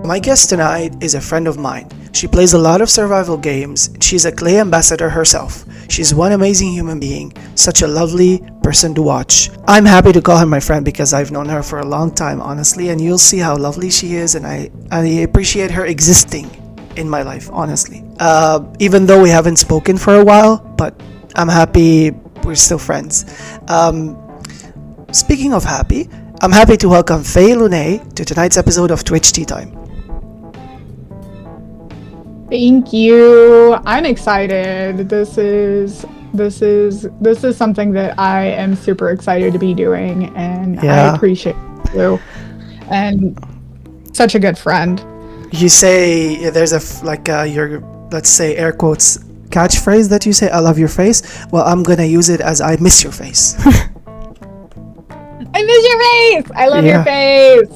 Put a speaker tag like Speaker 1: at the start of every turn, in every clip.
Speaker 1: My guest tonight is a friend of mine. She plays a lot of survival games. She's a Klei Ambassador herself. She's one amazing human being, such a lovely person to watch. I'm happy to call her my friend because I've known her for a long time, honestly, and you'll see how lovely she is, and I appreciate her existing in my life, honestly. Even though we haven't spoken for a while, but I'm happy we're still friends. Speaking of happy, I'm happy to welcome Fae and I to tonight's episode of Twitch Tea Time.
Speaker 2: Thank you. I'm excited. This is something that I am super excited to be doing, and I appreciate you. And such a good friend.
Speaker 1: You say there's your, let's say, air quotes catchphrase that you say, "I love your face." Well, I'm gonna use it as "I miss your face."
Speaker 2: I miss your face. I love your face.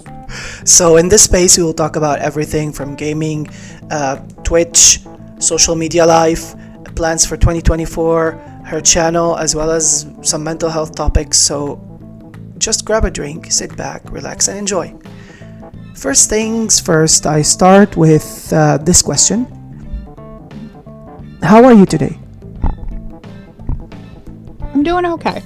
Speaker 1: So in this space, we will talk about everything from gaming, Twitch, social media life, plans for 2024, her channel, as well as some mental health topics. So just grab a drink, sit back, relax, and enjoy. First things first, I start with this question. How are you today?
Speaker 2: I'm doing okay.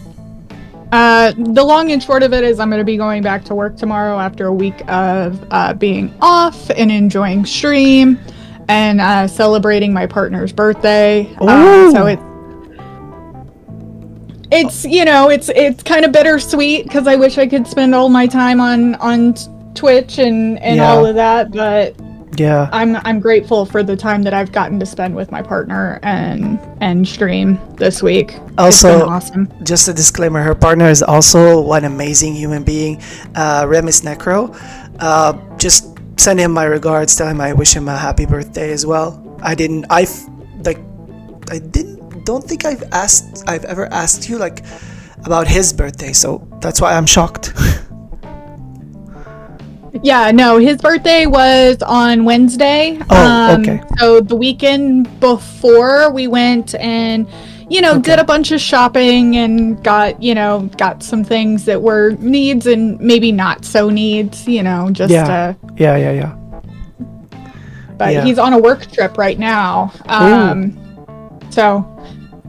Speaker 2: The long and short of it is I'm going to be going back to work tomorrow after a week of being off and enjoying stream and celebrating my partner's birthday. So it's kind of bittersweet because I wish I could spend all my time on Twitch and all of that, but
Speaker 1: yeah,
Speaker 2: I'm grateful for the time that I've gotten to spend with my partner and stream this week.
Speaker 1: Also,
Speaker 2: it's been awesome.
Speaker 1: Just a disclaimer, her partner is also one amazing human being, Remis Necro. Just send him my regards, tell him I wish him a happy birthday as well. Don't think I've ever asked you about his birthday, so that's why I'm shocked.
Speaker 2: Yeah, no, his birthday was on Wednesday.
Speaker 1: Okay.
Speaker 2: So the weekend before we went and, did a bunch of shopping and got some things that were needs and maybe not so needs, just
Speaker 1: Yeah.
Speaker 2: But he's on a work trip right now. So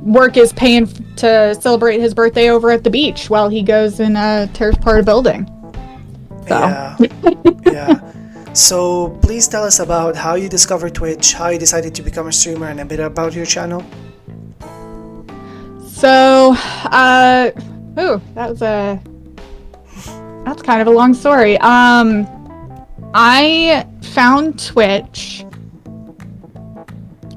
Speaker 2: work is paying to celebrate his birthday over at the beach while he goes and tears apart a building. So.
Speaker 1: Yeah. So please tell us about how you discovered Twitch, how you decided to become a streamer, and a bit about your channel.
Speaker 2: So, that's kind of a long story. I found Twitch.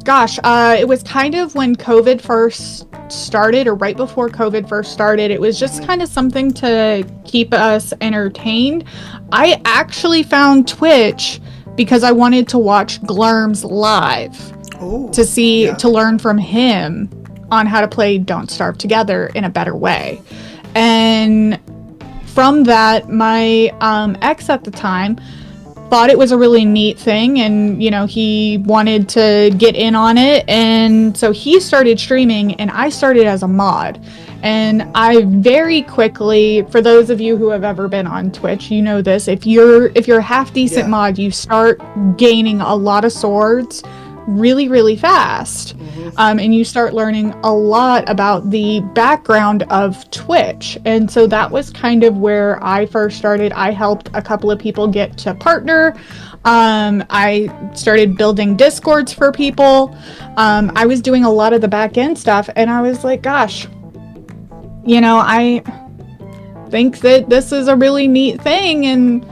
Speaker 2: It was kind of when COVID first started, or right before COVID first started. It was just kind of something to keep us entertained. I actually found Twitch because I wanted to watch Glurms live to learn from him on how to play Don't Starve Together in a better way. And from that, my ex at the time thought it was a really neat thing, and he wanted to get in on it, and so he started streaming and I started as a mod. And I very quickly, for those of you who have ever been on Twitch, you know this, if you're a half decent mod, you start gaining a lot of swords really, really fast. And you start learning a lot about the background of Twitch. And so that was kind of where I first started. I helped a couple of people get to partner. I started building Discords for people. I was doing a lot of the back end stuff, and I was like, gosh, I think that this is a really neat thing, and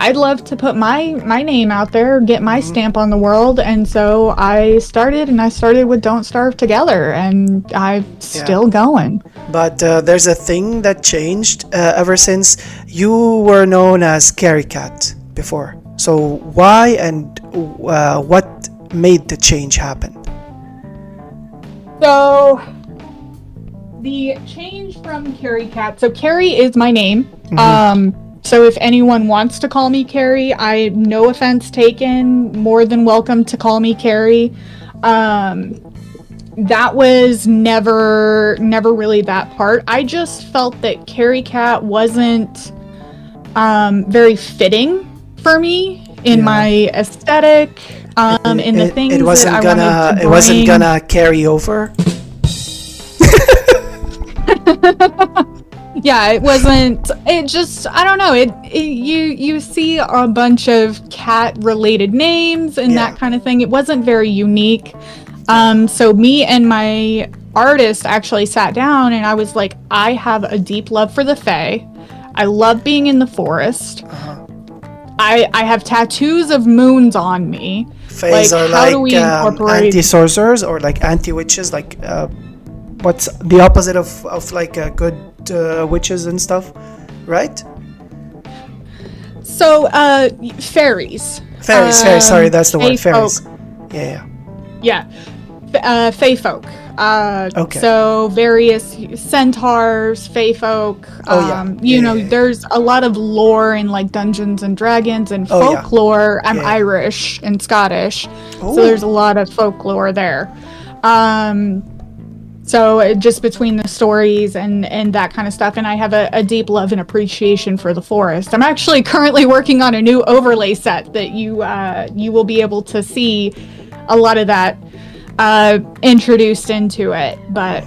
Speaker 2: I'd love to put my name out there, get my stamp on the world. And so I started with Don't Starve Together, and I'm still going.
Speaker 1: But there's a thing that changed ever since. You were known as Carry Cat before. So why and what made the change happen?
Speaker 2: So the change from Carry Cat. So Carrie is my name. So if anyone wants to call me Carrie, no offense taken, more than welcome to call me Carrie. That was never really that part. I just felt that Carrie Cat wasn't very fitting for me. in
Speaker 1: Yeah.
Speaker 2: my aesthetic, in the things
Speaker 1: it wasn't
Speaker 2: that I wanted
Speaker 1: gonna
Speaker 2: to
Speaker 1: it wasn't
Speaker 2: bring.
Speaker 1: gonna carry over.
Speaker 2: Yeah, it wasn't. It just, I don't know. You see a bunch of cat related names and
Speaker 1: Yeah.
Speaker 2: that kind of thing. It wasn't very unique. So me and my artist actually sat down and I was like, I have a deep love for the Fae. I love being in the forest. I have tattoos of moons on me.
Speaker 1: Fays are
Speaker 2: how do
Speaker 1: like
Speaker 2: we incorporate?
Speaker 1: anti-sorcerers or like anti-witches, like what's the opposite of like good witches and stuff, right?
Speaker 2: So, fairies.
Speaker 1: Fairies, sorry, that's the
Speaker 2: Fae
Speaker 1: word, fairies.
Speaker 2: folk.
Speaker 1: Yeah.
Speaker 2: Yeah. Fae folk.
Speaker 1: Okay.
Speaker 2: So various centaurs, Fae folk.
Speaker 1: Oh, yeah.
Speaker 2: You know,
Speaker 1: Yeah.
Speaker 2: there's a lot of lore in like Dungeons and Dragons and
Speaker 1: Oh, yeah.
Speaker 2: folklore. I'm
Speaker 1: Yeah.
Speaker 2: Irish and Scottish,
Speaker 1: Ooh.
Speaker 2: so there's a lot of folklore there. So just between the stories and that kind of stuff, and I have a deep love and appreciation for the forest. I'm actually currently working on a new overlay set that you will be able to see a lot of that introduced into it. But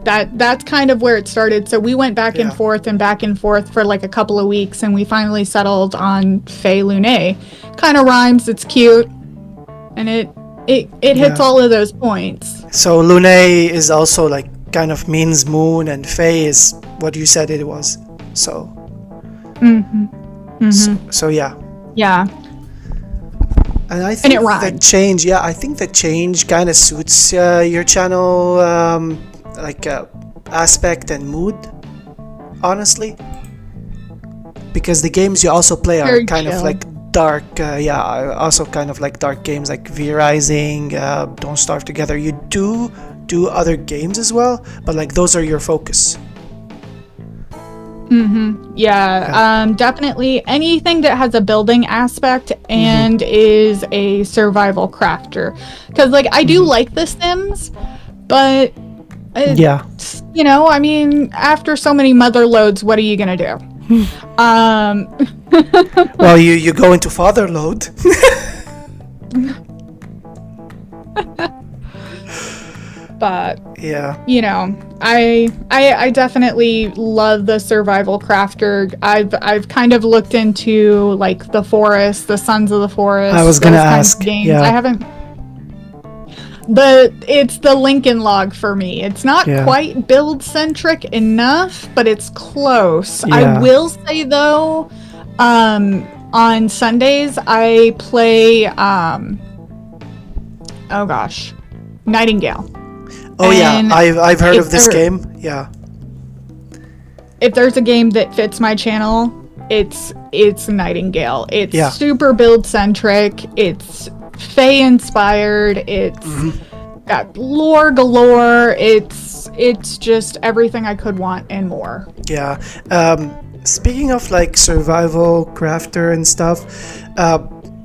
Speaker 2: that's kind of where it started. So we went back and forth for like a couple of weeks, and we finally settled on Fae Lune. Kind of rhymes. It's cute, and it hits all of those points.
Speaker 1: So Lune is also like kind of means moon, and Fae is what you said it was. So. So yeah.
Speaker 2: Yeah.
Speaker 1: And I think
Speaker 2: it
Speaker 1: the
Speaker 2: rhymes.
Speaker 1: change, I think the change kind of suits your channel aspect and mood, honestly. Because the games you also play are
Speaker 2: Very
Speaker 1: kind of
Speaker 2: chill.
Speaker 1: like dark, also kind of like dark games like V Rising, Don't Starve Together. You do other games as well, but like those are your focus.
Speaker 2: Yeah, definitely anything that has a building aspect and is a survival crafter. Because, like, I do like The Sims, but, you know, I mean, after so many mother loads, what are you going to do?
Speaker 1: Well, you go into father load.
Speaker 2: But
Speaker 1: Yeah.
Speaker 2: you know, I definitely love the survival crafter. I've kind of looked into like the forest, the Sons of the Forest.
Speaker 1: I was gonna
Speaker 2: those kinds
Speaker 1: ask,
Speaker 2: of games.
Speaker 1: yeah.
Speaker 2: I haven't. It's the Lincoln Log for me. It's not quite build centric enough, but it's close.
Speaker 1: Yeah.
Speaker 2: I will say though, on Sundays I play oh gosh, Nightingale.
Speaker 1: Oh
Speaker 2: And
Speaker 1: yeah, I've heard of this
Speaker 2: there-
Speaker 1: game. Yeah.
Speaker 2: If there's a game that fits my channel, it's Nightingale. It's super build centric. It's Fae inspired. It's got lore galore. It's just everything I could want and more.
Speaker 1: Yeah. Speaking of like survival crafter and stuff,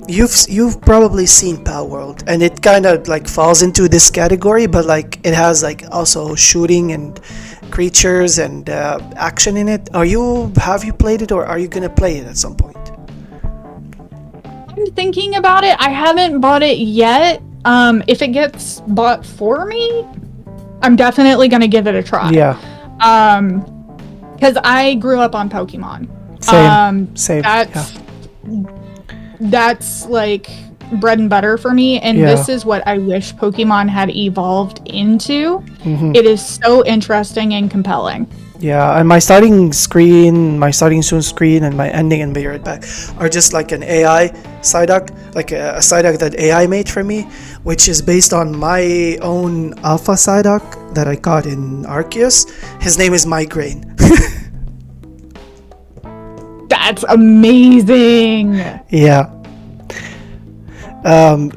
Speaker 1: you've probably seen Pal World, and it kind of like falls into this category, but like it has like also shooting and creatures and action in it. Have you played it, or are you gonna play it at some point?
Speaker 2: I'm thinking about it. I haven't bought it yet. If it gets bought for me, I'm definitely gonna give it a try.
Speaker 1: Yeah.
Speaker 2: Because I grew up on Pokemon.
Speaker 1: Same.
Speaker 2: That's like bread and butter for me, and this is what I wish Pokemon had evolved into. It is so interesting and compelling.
Speaker 1: Yeah, and my starting soon screen, and my ending and be right back are just like an AI Psyduck, like a Psyduck that AI made for me, which is based on my own Alpha Psyduck that I caught in Arceus. His name is Migraine.
Speaker 2: That's amazing.
Speaker 1: Yeah.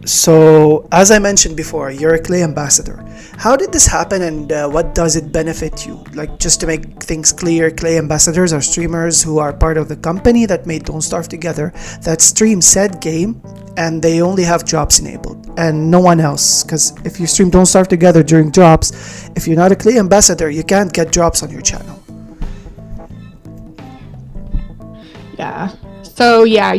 Speaker 1: So, as I mentioned before, you're a Klei Ambassador. How did this happen, and what does it benefit you? Like, just to make things clear, Klei Ambassadors are streamers who are part of the company that made Don't Starve Together, that stream said game, and they only have drops enabled, and no one else. Because if you stream Don't Starve Together during drops, if you're not a Klei Ambassador, you can't get drops on your channel.
Speaker 2: Yeah. So yeah,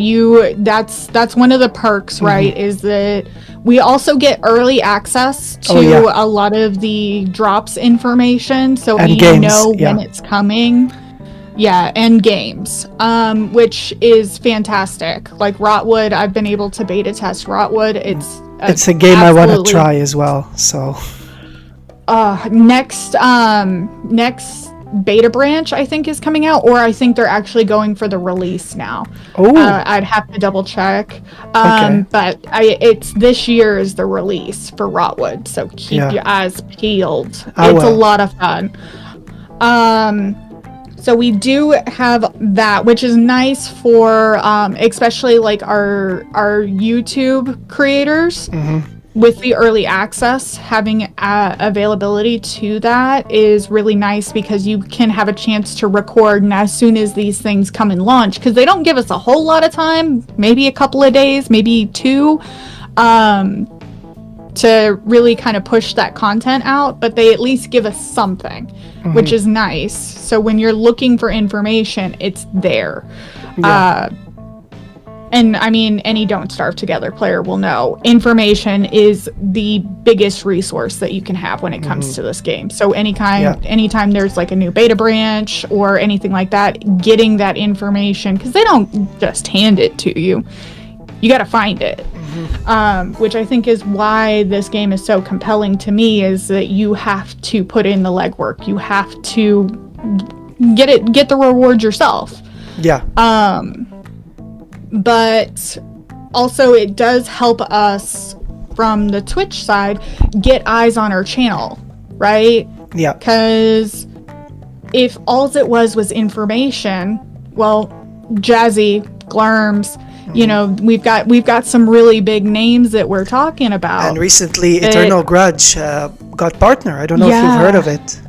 Speaker 2: that's one of the perks, right? Is that we also get early access to a lot of the drops information, so
Speaker 1: And
Speaker 2: we
Speaker 1: games,
Speaker 2: know when it's coming. Yeah, and games, which is fantastic. Like Rotwood, I've been able to beta test Rotwood.
Speaker 1: It's a game I want to try as well. So
Speaker 2: next beta branch I think is coming out, or I think they're actually going for the release now. I'd have to double check. But it's this year is the release for Rotwood, so keep your eyes peeled. It's a lot of fun. So we do have that, which is nice for especially like our YouTube creators. With the early access, having availability to that is really nice, because you can have a chance to record, and as soon as these things come and launch, because they don't give us a whole lot of time, maybe a couple of days, maybe 2, to really kind of push that content out, but they at least give us something, which is nice. So when you're looking for information, it's there. And I mean, any Don't Starve Together player will know information is the biggest resource that you can have when it comes to this game. So anytime there's like a new beta branch or anything like that, getting that information, because they don't just hand it to you. You got to find it, which I think is why this game is so compelling to me, is that you have to put in the legwork. You have to get the reward yourself.
Speaker 1: Yeah.
Speaker 2: But also it does help us from the Twitch side get eyes on our channel, right?
Speaker 1: Yeah.
Speaker 2: Because if all it was information, well, Jazzy, Glurms, you know, we've got some really big names that we're talking about.
Speaker 1: And recently, Eternal Grudge got partner. I don't know if you've heard of it.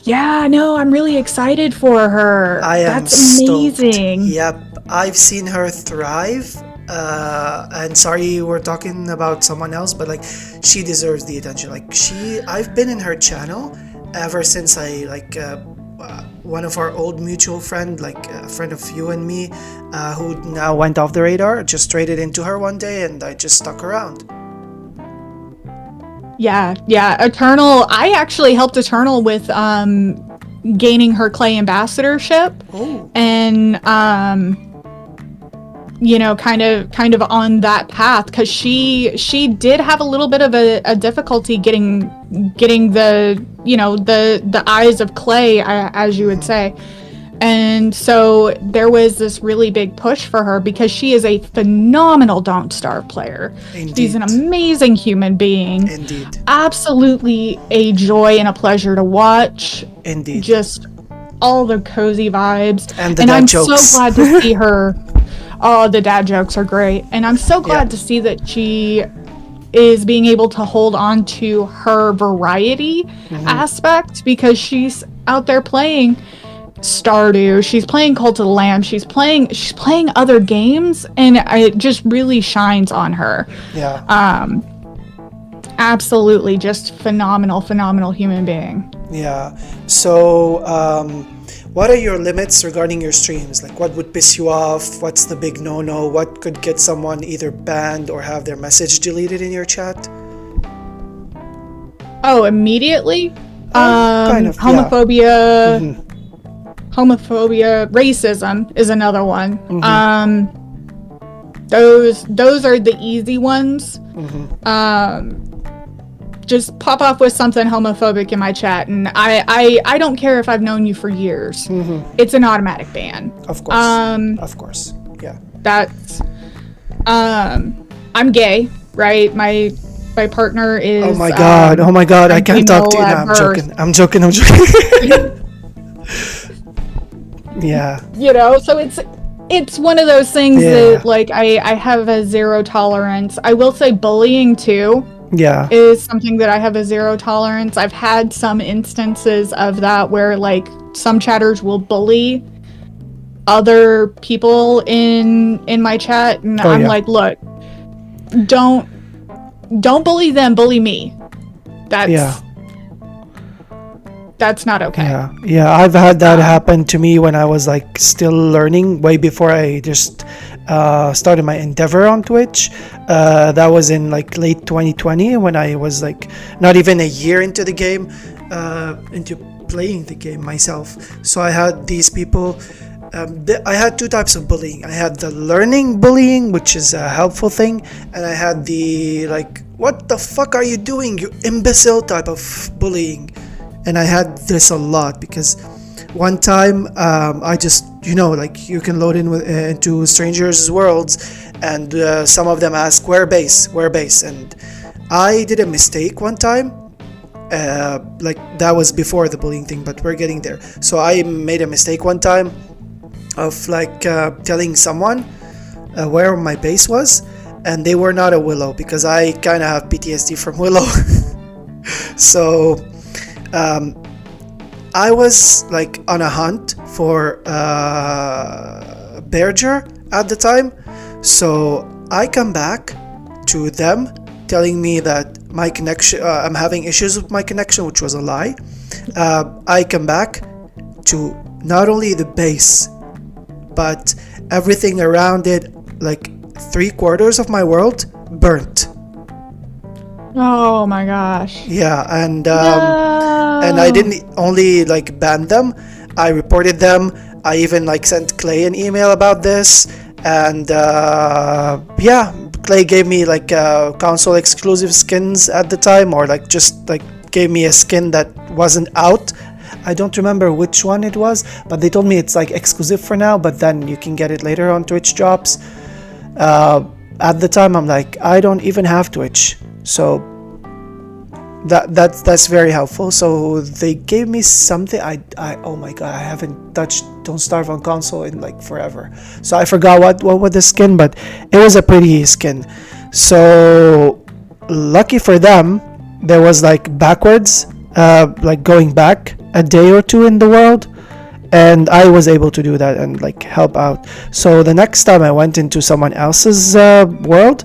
Speaker 2: Yeah, no, I'm really excited for her. That's amazing.
Speaker 1: Stoked. Yep, I've seen her thrive. And sorry, we're talking about someone else, but like, she deserves the attention. Like, I've been in her channel ever since one of our old mutual friend, like a friend of you and me, who now went off the radar, just traded into her one day, and I just stuck around.
Speaker 2: Yeah, Eternal. I actually helped Eternal with gaining her Klei Ambassadorship, and you know, kind of on that path, because she did have a little bit of a difficulty getting the, you know, the eyes of Klei, as you would say. And so there was this really big push for her, because she is a phenomenal Don't Starve player.
Speaker 1: Indeed.
Speaker 2: She's an amazing human being.
Speaker 1: Indeed.
Speaker 2: Absolutely a joy and a pleasure to watch.
Speaker 1: Indeed.
Speaker 2: Just all the cozy vibes.
Speaker 1: And I'm jokes.
Speaker 2: So glad to see her. Oh, the dad jokes are great. And I'm so glad to see that she is being able to hold on to her variety aspect, because she's out there playing Stardew, she's playing Cult of the Lamb, she's playing other games, and it just really shines on her.
Speaker 1: Yeah.
Speaker 2: Absolutely, just phenomenal human being.
Speaker 1: Yeah. So, what are your limits regarding your streams? Like, what would piss you off? What's the big no-no? What could get someone either banned or have their message deleted in your chat?
Speaker 2: Oh, immediately?
Speaker 1: Kind of,
Speaker 2: homophobia. Homophobia, racism is another one. Those are the easy ones. Just pop off with something homophobic in my chat, and I don't care if I've known you for years. It's an automatic ban.
Speaker 1: Of course. Of course. Yeah.
Speaker 2: That's I'm gay, right? My partner is.
Speaker 1: Oh my god! I can't talk to you now. I'm joking. Yeah.
Speaker 2: You know, so it's one of those things that, like, I have a zero tolerance. I will say bullying too.
Speaker 1: Yeah.
Speaker 2: Is something that I have a zero tolerance. I've had some instances of that where, like, some chatters will bully other people in my chat, and I'm like, look, don't that's not okay.
Speaker 1: Yeah, I've had that happen to me when I was like still learning, way before I just started my endeavor on Twitch. That was in like late 2020 when I was like not even a year into the game, into playing the game myself. So I had these people. I had two types of bullying. I had the learning bullying, which is a helpful thing, and I had the like, what the fuck are you doing, you imbecile type of bullying. And I had this a lot because one time I just, like you can load in into strangers' worlds, and some of them ask where base, and I did a mistake one time. Like that was before the bullying thing, but we're getting there. So I made a mistake one time of like telling someone where my base was, and they were not a Willow because I kind of have PTSD from Willow. So I was like on a hunt for Berger at the time. So I come back to them telling me that my connection, I'm having issues with my connection, which was a lie. I come back to not only the base, but everything around it, like 3/4 of my world burnt.
Speaker 2: Oh my gosh.
Speaker 1: Yeah, and
Speaker 2: No.
Speaker 1: and I didn't only like ban them, I reported them. I even like sent Klei an email about this, and yeah, Klei gave me like console exclusive skins at the time, or like just like gave me a skin that wasn't out. I don't remember which one it was, but they told me it's like exclusive for now, but then you can get it later on Twitch drops. At the time I'm like, I don't even have Twitch, so that's very helpful. So they gave me something. I oh my god, I haven't touched Don't Starve on console in like forever, so I forgot what was the skin, but it was a pretty skin. So lucky for them, there was like backwards, like going back a day or two in the world, and I was able to do that and like help out. So the next time I went into someone else's world,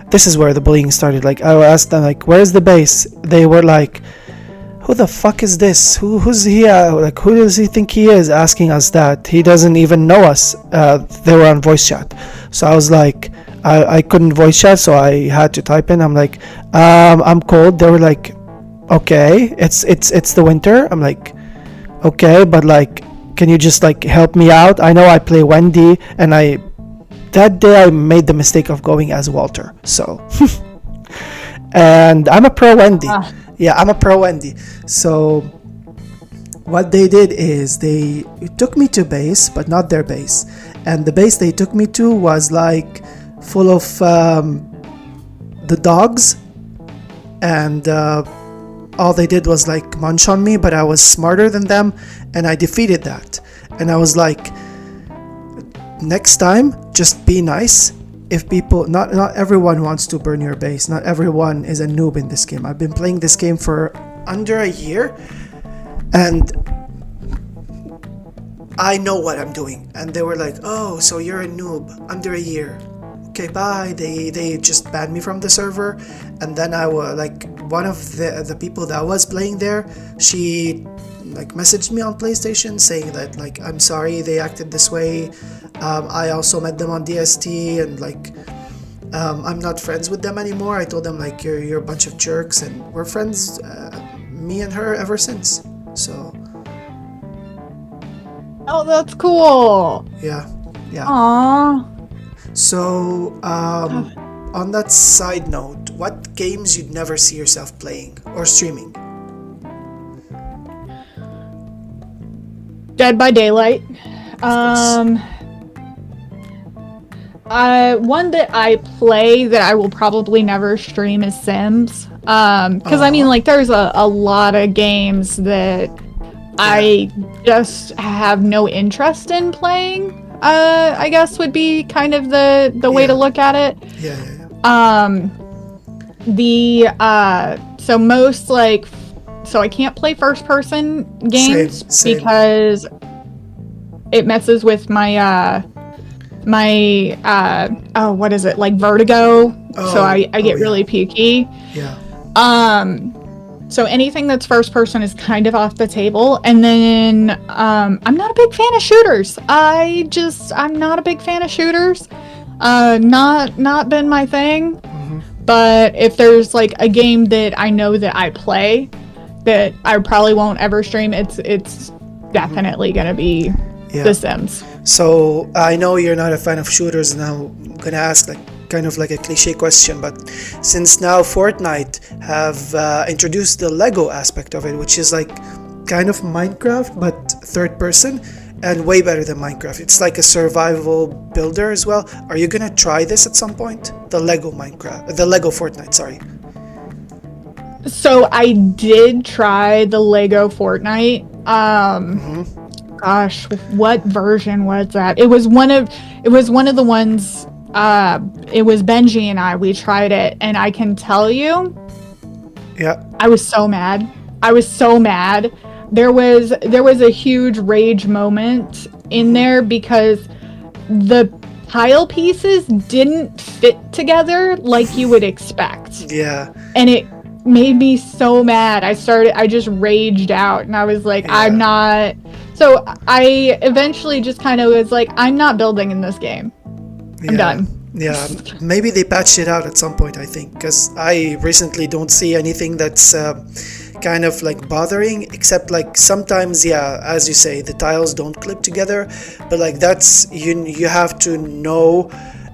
Speaker 1: this is where the bullying started. Like I asked them like, where's the base? They were like, who the fuck is this? Who's he? Like, who does he think he is asking us that? He doesn't even know us. They were on voice chat. So I was like, I couldn't voice chat, so I had to type in. I'm like, I'm cold. They were like, okay, it's the winter. I'm like, okay, but like, can you just like help me out? I know I play Wendy, and that day I made the mistake of going as Walter. So and I'm a pro Wendy. Yeah, I'm a pro Wendy. So what they did is they took me to base, but not their base. And the base they took me to was like full of the dogs, and all they did was like munch on me, but I was smarter than them, and I defeated that. And I was like, next time, just be nice. If people, not everyone wants to burn your base. Not everyone is a noob in this game. I've been playing this game for under a year, and I know what I'm doing. And they were like, oh, so you're a noob under a year. Okay, bye. They just banned me from the server. And then I was like, one of the people that was playing there, she like messaged me on PlayStation saying that like, I'm sorry they acted this way. I also met them on DST, and like I'm not friends with them anymore. I told them like, you're a bunch of jerks, and we're friends, me and her, ever since. So
Speaker 2: Oh, that's cool.
Speaker 1: yeah.
Speaker 2: Aww.
Speaker 1: So on that side note, what games you'd never see yourself playing or streaming?
Speaker 2: Dead by Daylight. One that I play that I will probably never stream is Sims. Because I mean, like, there's a lot of games that I just have no interest in playing. I guess would be kind of the way to look at it. So most like, so I can't play first person games
Speaker 1: Same.
Speaker 2: because it messes with my what is it, like vertigo? So I get really pukey.
Speaker 1: Yeah.
Speaker 2: So anything that's first person is kind of off the table. And then I'm not a big fan of shooters. I'm not a big fan of shooters. Not been my thing. But if there's like a game that I know that I play that I probably won't ever stream, it's definitely gonna be The Sims.
Speaker 1: So I know you're not a fan of shooters, and I'm gonna ask like kind of like a cliche question, but since now Fortnite have introduced the Lego aspect of it, which is like kind of Minecraft but third person, and way better than Minecraft. It's like a survival builder as well. Are you gonna try this at some point? The Lego Fortnite, sorry.
Speaker 2: So I did try the Lego Fortnite. Gosh, what version was that? It was one of the ones. It was Benji and I. We tried it, and I can tell you, I was so mad. There was a huge rage moment in there because the tile pieces didn't fit together like you would expect.
Speaker 1: Yeah.
Speaker 2: And it made me so mad. I just raged out, and I was like, I'm not. So I eventually just kind of was like, I'm not building in this game. I'm done.
Speaker 1: Yeah, maybe they patched it out at some point, I think, because I recently don't see anything that's kind of like bothering, except like sometimes, as you say, the tiles don't clip together, but like that's, you have to know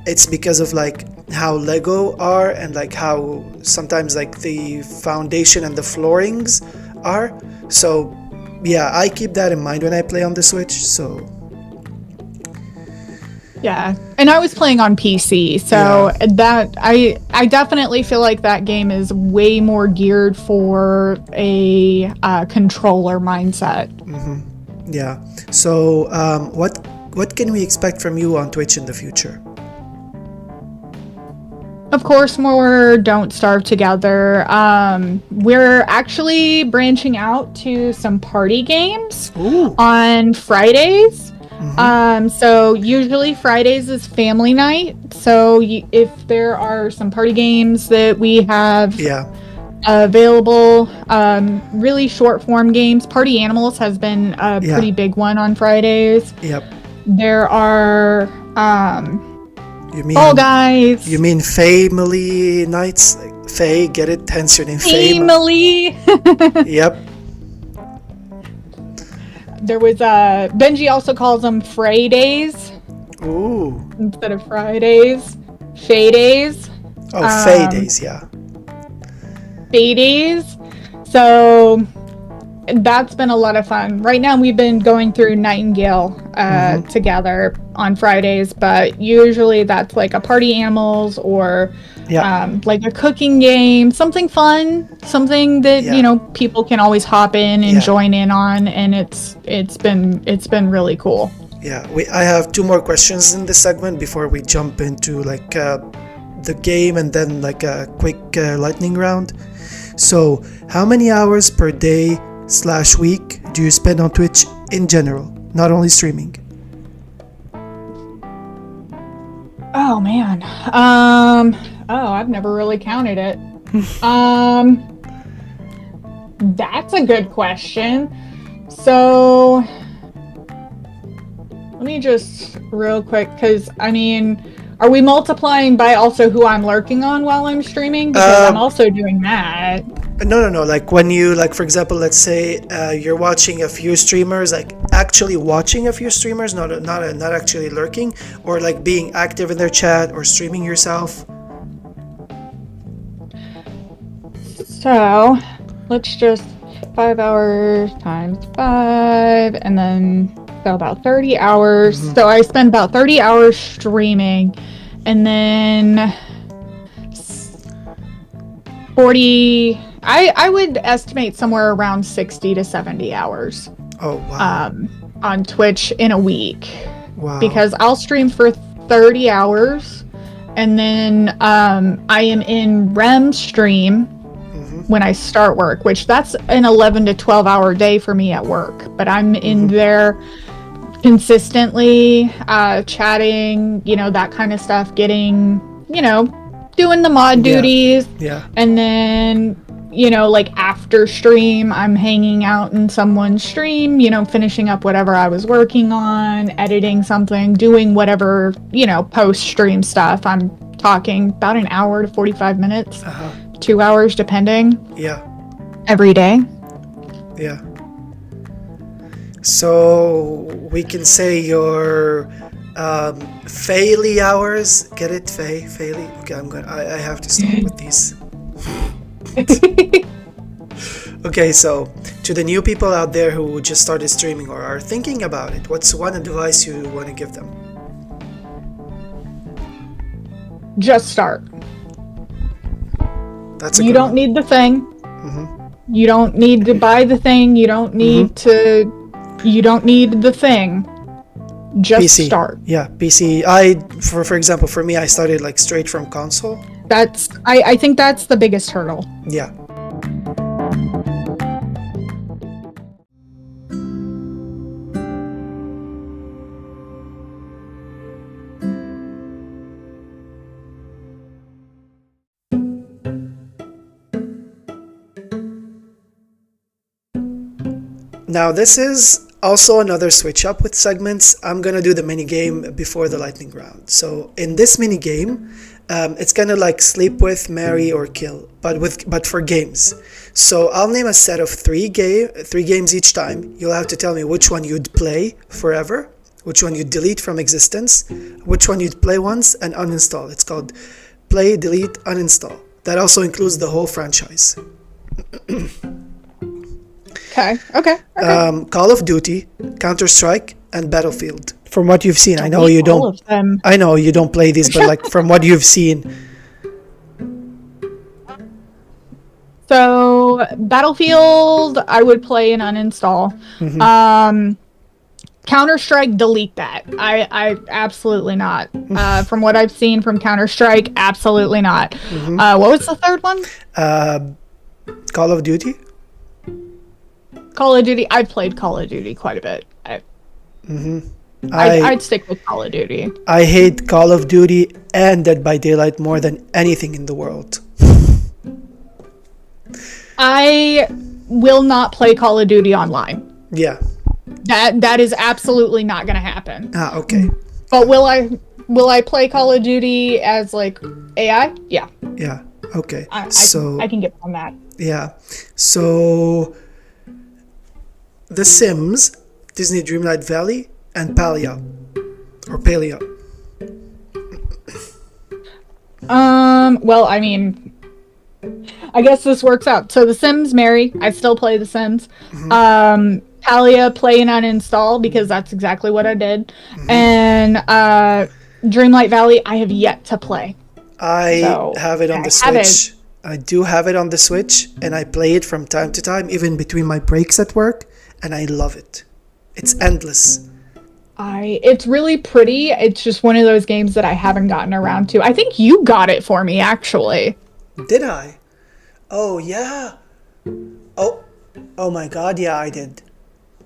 Speaker 1: it's because of like how Lego are, and like how sometimes like the foundation and the floorings are. So yeah, I keep that in mind when I play on the Switch. So
Speaker 2: yeah, and I was playing on PC, so that I definitely feel like that game is way more geared for a controller mindset.
Speaker 1: Yeah. So what can we expect from you on Twitch in the future?
Speaker 2: Of course, more Don't Starve Together. We're actually branching out to some party games on Fridays. So usually Fridays is family night. So if there are some party games that we have available, really short form games. Party Animals has been a pretty big one on Fridays.
Speaker 1: Yep.
Speaker 2: There are
Speaker 1: you mean
Speaker 2: Fall Guys.
Speaker 1: You mean family nights? Fae, get it? Hence your name,
Speaker 2: Family.
Speaker 1: Yep.
Speaker 2: There was Benji also calls them Fray Days.
Speaker 1: Ooh.
Speaker 2: Instead of Fridays. Fae Days.
Speaker 1: Oh, Fae Days, yeah.
Speaker 2: Fae Days. So that's been a lot of fun. Right now we've been going through Nightingale together on Fridays, but usually that's like a Party Animals or like a cooking game, something fun, something that people can always hop in and join in on, and it's been really cool.
Speaker 1: Yeah, I have two more questions in this segment before we jump into like the game and then like a quick lightning round. So, how many hours per day / week do you spend on Twitch in general, not only streaming?
Speaker 2: Oh man. I've never really counted it. That's a good question. So let me just real quick, because I mean, are we multiplying by also who I'm lurking on while I'm streaming? Because I'm also doing that.
Speaker 1: No. Like when you, like for example, let's say you're watching a few streamers, like actually watching a few streamers, not actually lurking, or like being active in their chat or streaming yourself.
Speaker 2: So let's just 5 hours times 5, and then so about 30 hours. So I spend about 30 hours streaming, and then 40. I would estimate somewhere around 60 to 70 hours.
Speaker 1: Oh wow.
Speaker 2: On Twitch in a week.
Speaker 1: Wow.
Speaker 2: Because I'll stream for 30 hours, and then I am in REM stream when I start work, which that's an 11 to 12 hour day for me at work. But I'm in there consistently, chatting, that kind of stuff, getting, doing the mod duties,
Speaker 1: Yeah.
Speaker 2: and then, like after stream, I'm hanging out in someone's stream, finishing up whatever I was working on, editing something, doing whatever, post stream stuff. I'm talking about an hour to 45 minutes, 2 hours depending.
Speaker 1: Yeah.
Speaker 2: Every day.
Speaker 1: Yeah. So we can say your Faily hours. Get it, Faily? Okay, I have to stop with these. Okay, so to the new people out there who just started streaming or are thinking about it, what's one advice you want to give them?
Speaker 2: Just start.
Speaker 1: That's a
Speaker 2: You
Speaker 1: good
Speaker 2: don't
Speaker 1: one.
Speaker 2: need the thing. You don't need to buy the thing. You don't need you don't need the thing. Just
Speaker 1: PC.
Speaker 2: start.
Speaker 1: Yeah, PC. For example, for me, I started like straight from console.
Speaker 2: I think that's the biggest hurdle.
Speaker 1: Yeah. Now this is also another switch up with segments. I'm gonna do the mini game before the lightning round. So in this mini game, it's kind of like sleep with, marry, or kill, but for games. So I'll name a set of three games each time. You'll have to tell me which one you'd play forever, which one you'd delete from existence, which one you'd play once and uninstall. It's called play, delete, uninstall. That also includes the whole franchise.
Speaker 2: Okay.
Speaker 1: Call of Duty, Counter-Strike, and Battlefield. From what you've seen, I know you
Speaker 2: all of them.
Speaker 1: I know you don't play these, but like from what you've seen.
Speaker 2: So Battlefield, I would play and uninstall. Counter-Strike, delete that. I absolutely not. From what I've seen from Counter-Strike, absolutely not. What was the third one?
Speaker 1: Call of Duty.
Speaker 2: Call of Duty. I've played Call of Duty quite a bit. I'd stick with Call of Duty.
Speaker 1: I hate Call of Duty and Dead by Daylight more than anything in the world.
Speaker 2: I will not play Call of Duty online.
Speaker 1: Yeah.
Speaker 2: That is absolutely not going to happen.
Speaker 1: Okay.
Speaker 2: But will I play Call of Duty as like AI? Yeah.
Speaker 1: Yeah. Okay.
Speaker 2: I can get on that.
Speaker 1: Yeah. So The Sims, Disney Dreamlight Valley, and Palia.
Speaker 2: Well, I mean, I guess this works out. So The Sims, marry. I still play The Sims. Palia, play and uninstall, because that's exactly what I did. And Dreamlight Valley, I have yet to play.
Speaker 1: I have it on the Switch. I do have it on the Switch, and I play it from time to time, even between my breaks at work, and I love it. It's endless.
Speaker 2: It's really pretty. It's just one of those games that I haven't gotten around to. I think you got it for me, actually.
Speaker 1: Did I? Oh, yeah. Oh my god, yeah, I did.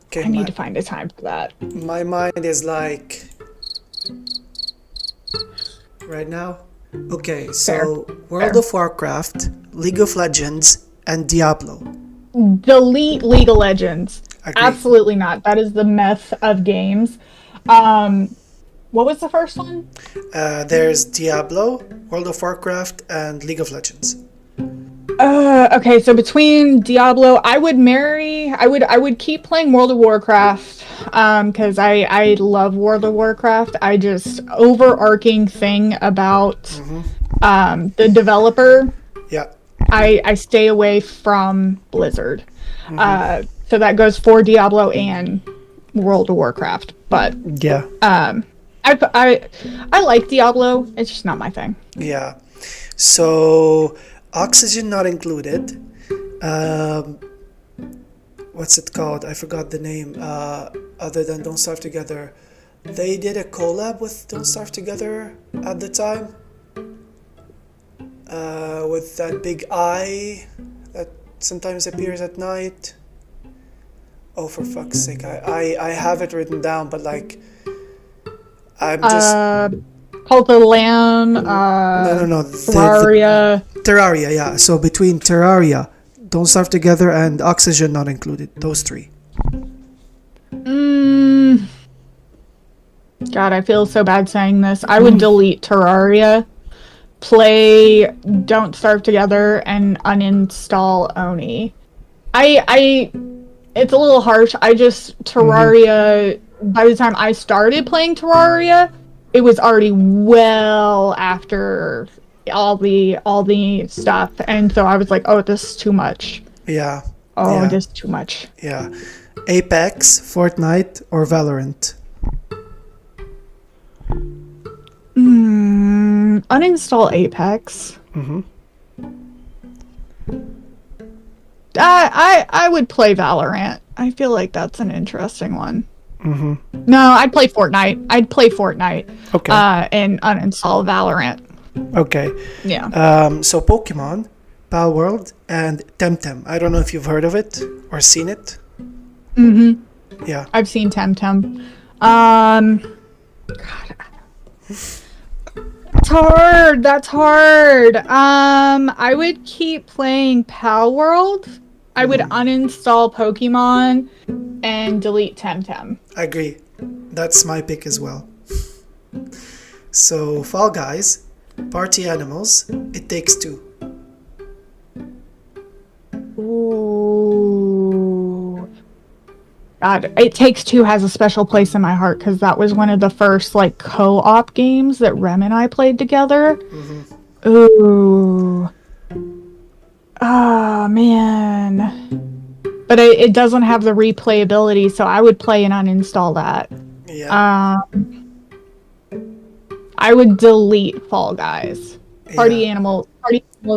Speaker 1: Okay,
Speaker 2: I need to find a time for that.
Speaker 1: My mind is like... right now? Okay, so World of Warcraft, League of Legends, and Diablo.
Speaker 2: Delete League of Legends.
Speaker 1: Agreed.
Speaker 2: Absolutely not. That is the mess of games. What was the first one?
Speaker 1: There's Diablo, World of Warcraft, and League of Legends.
Speaker 2: Okay, so between Diablo, I would keep playing World of Warcraft, because I love World of Warcraft. I just, overarching thing about the developer,
Speaker 1: Yeah.
Speaker 2: I stay away from Blizzard. So that goes for Diablo and World of Warcraft. But
Speaker 1: Yeah.
Speaker 2: I like Diablo. It's just not my thing.
Speaker 1: Yeah. So Oxygen not included. What's it called? I forgot the name. Other than Don't Starve Together, they did a collab with Don't Starve Together at the time. With that big eye that sometimes appears at night. Oh, for fuck's sake! I have it written down, but like, I'm just
Speaker 2: Cult of the Lamb,
Speaker 1: No.
Speaker 2: Terraria.
Speaker 1: Terraria, yeah. So between Terraria, Don't Starve Together, and Oxygen Not Included, those three.
Speaker 2: God, I feel so bad saying this. I would delete Terraria, play Don't Starve Together, and uninstall Oni. It's a little harsh. Terraria, by the time I started playing Terraria, it was already well after all the stuff. And so I was like, oh, this is too much.
Speaker 1: Yeah.
Speaker 2: Oh,
Speaker 1: yeah.
Speaker 2: this is too much.
Speaker 1: Yeah. Apex, Fortnite, or Valorant?
Speaker 2: Uninstall Apex. I would play Valorant. I feel like that's an interesting one. No, I'd play Fortnite.
Speaker 1: Okay.
Speaker 2: And uninstall Valorant.
Speaker 1: Okay.
Speaker 2: Yeah.
Speaker 1: So Pokemon, Pal World, and Temtem. I don't know if you've heard of it or seen it. Yeah.
Speaker 2: I've seen Temtem. God. That's hard. I would keep playing Pal World. I would uninstall Pokemon and delete Temtem.
Speaker 1: I agree. That's my pick as well. So Fall Guys, Party Animals, It Takes Two.
Speaker 2: Ooh. God, It Takes Two has a special place in my heart because that was one of the first like co-op games that Rem and I played together. Ooh. Oh man. But it doesn't have the replayability, so I would play and uninstall that.
Speaker 1: Yeah.
Speaker 2: I would delete Fall Guys. Party
Speaker 1: Yeah.
Speaker 2: Animals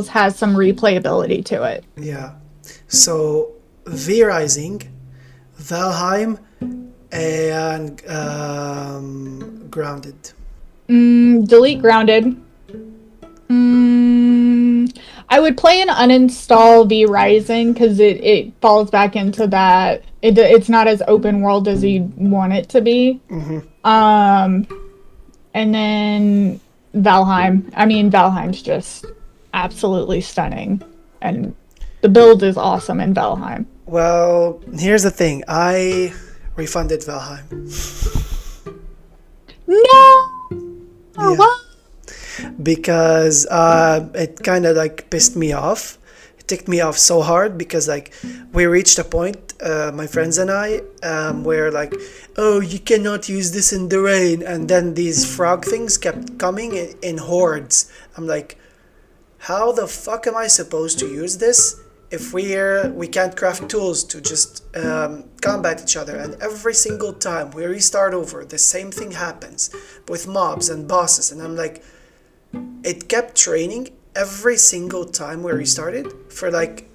Speaker 2: has some replayability to it.
Speaker 1: Yeah. So V Rising, Valheim, and Grounded.
Speaker 2: Delete Grounded. I would play and uninstall V Rising because it falls back into that. It's not as open world as you want it to be. And then Valheim. I mean, Valheim's just absolutely stunning, and the build is awesome in Valheim.
Speaker 1: Well, here's the thing. I refunded Valheim.
Speaker 2: No.
Speaker 1: Yeah.
Speaker 2: What?
Speaker 1: Because it kind of like pissed me off. It ticked me off so hard because like we reached a point, my friends and I, where like, oh, you cannot use this in the rain, and then these frog things kept coming in hordes. I'm like, how the fuck am I supposed to use this if we can't craft tools to just combat each other? And every single time we restart over, the same thing happens with mobs and bosses, and I'm like, it kept training every single time we restarted for like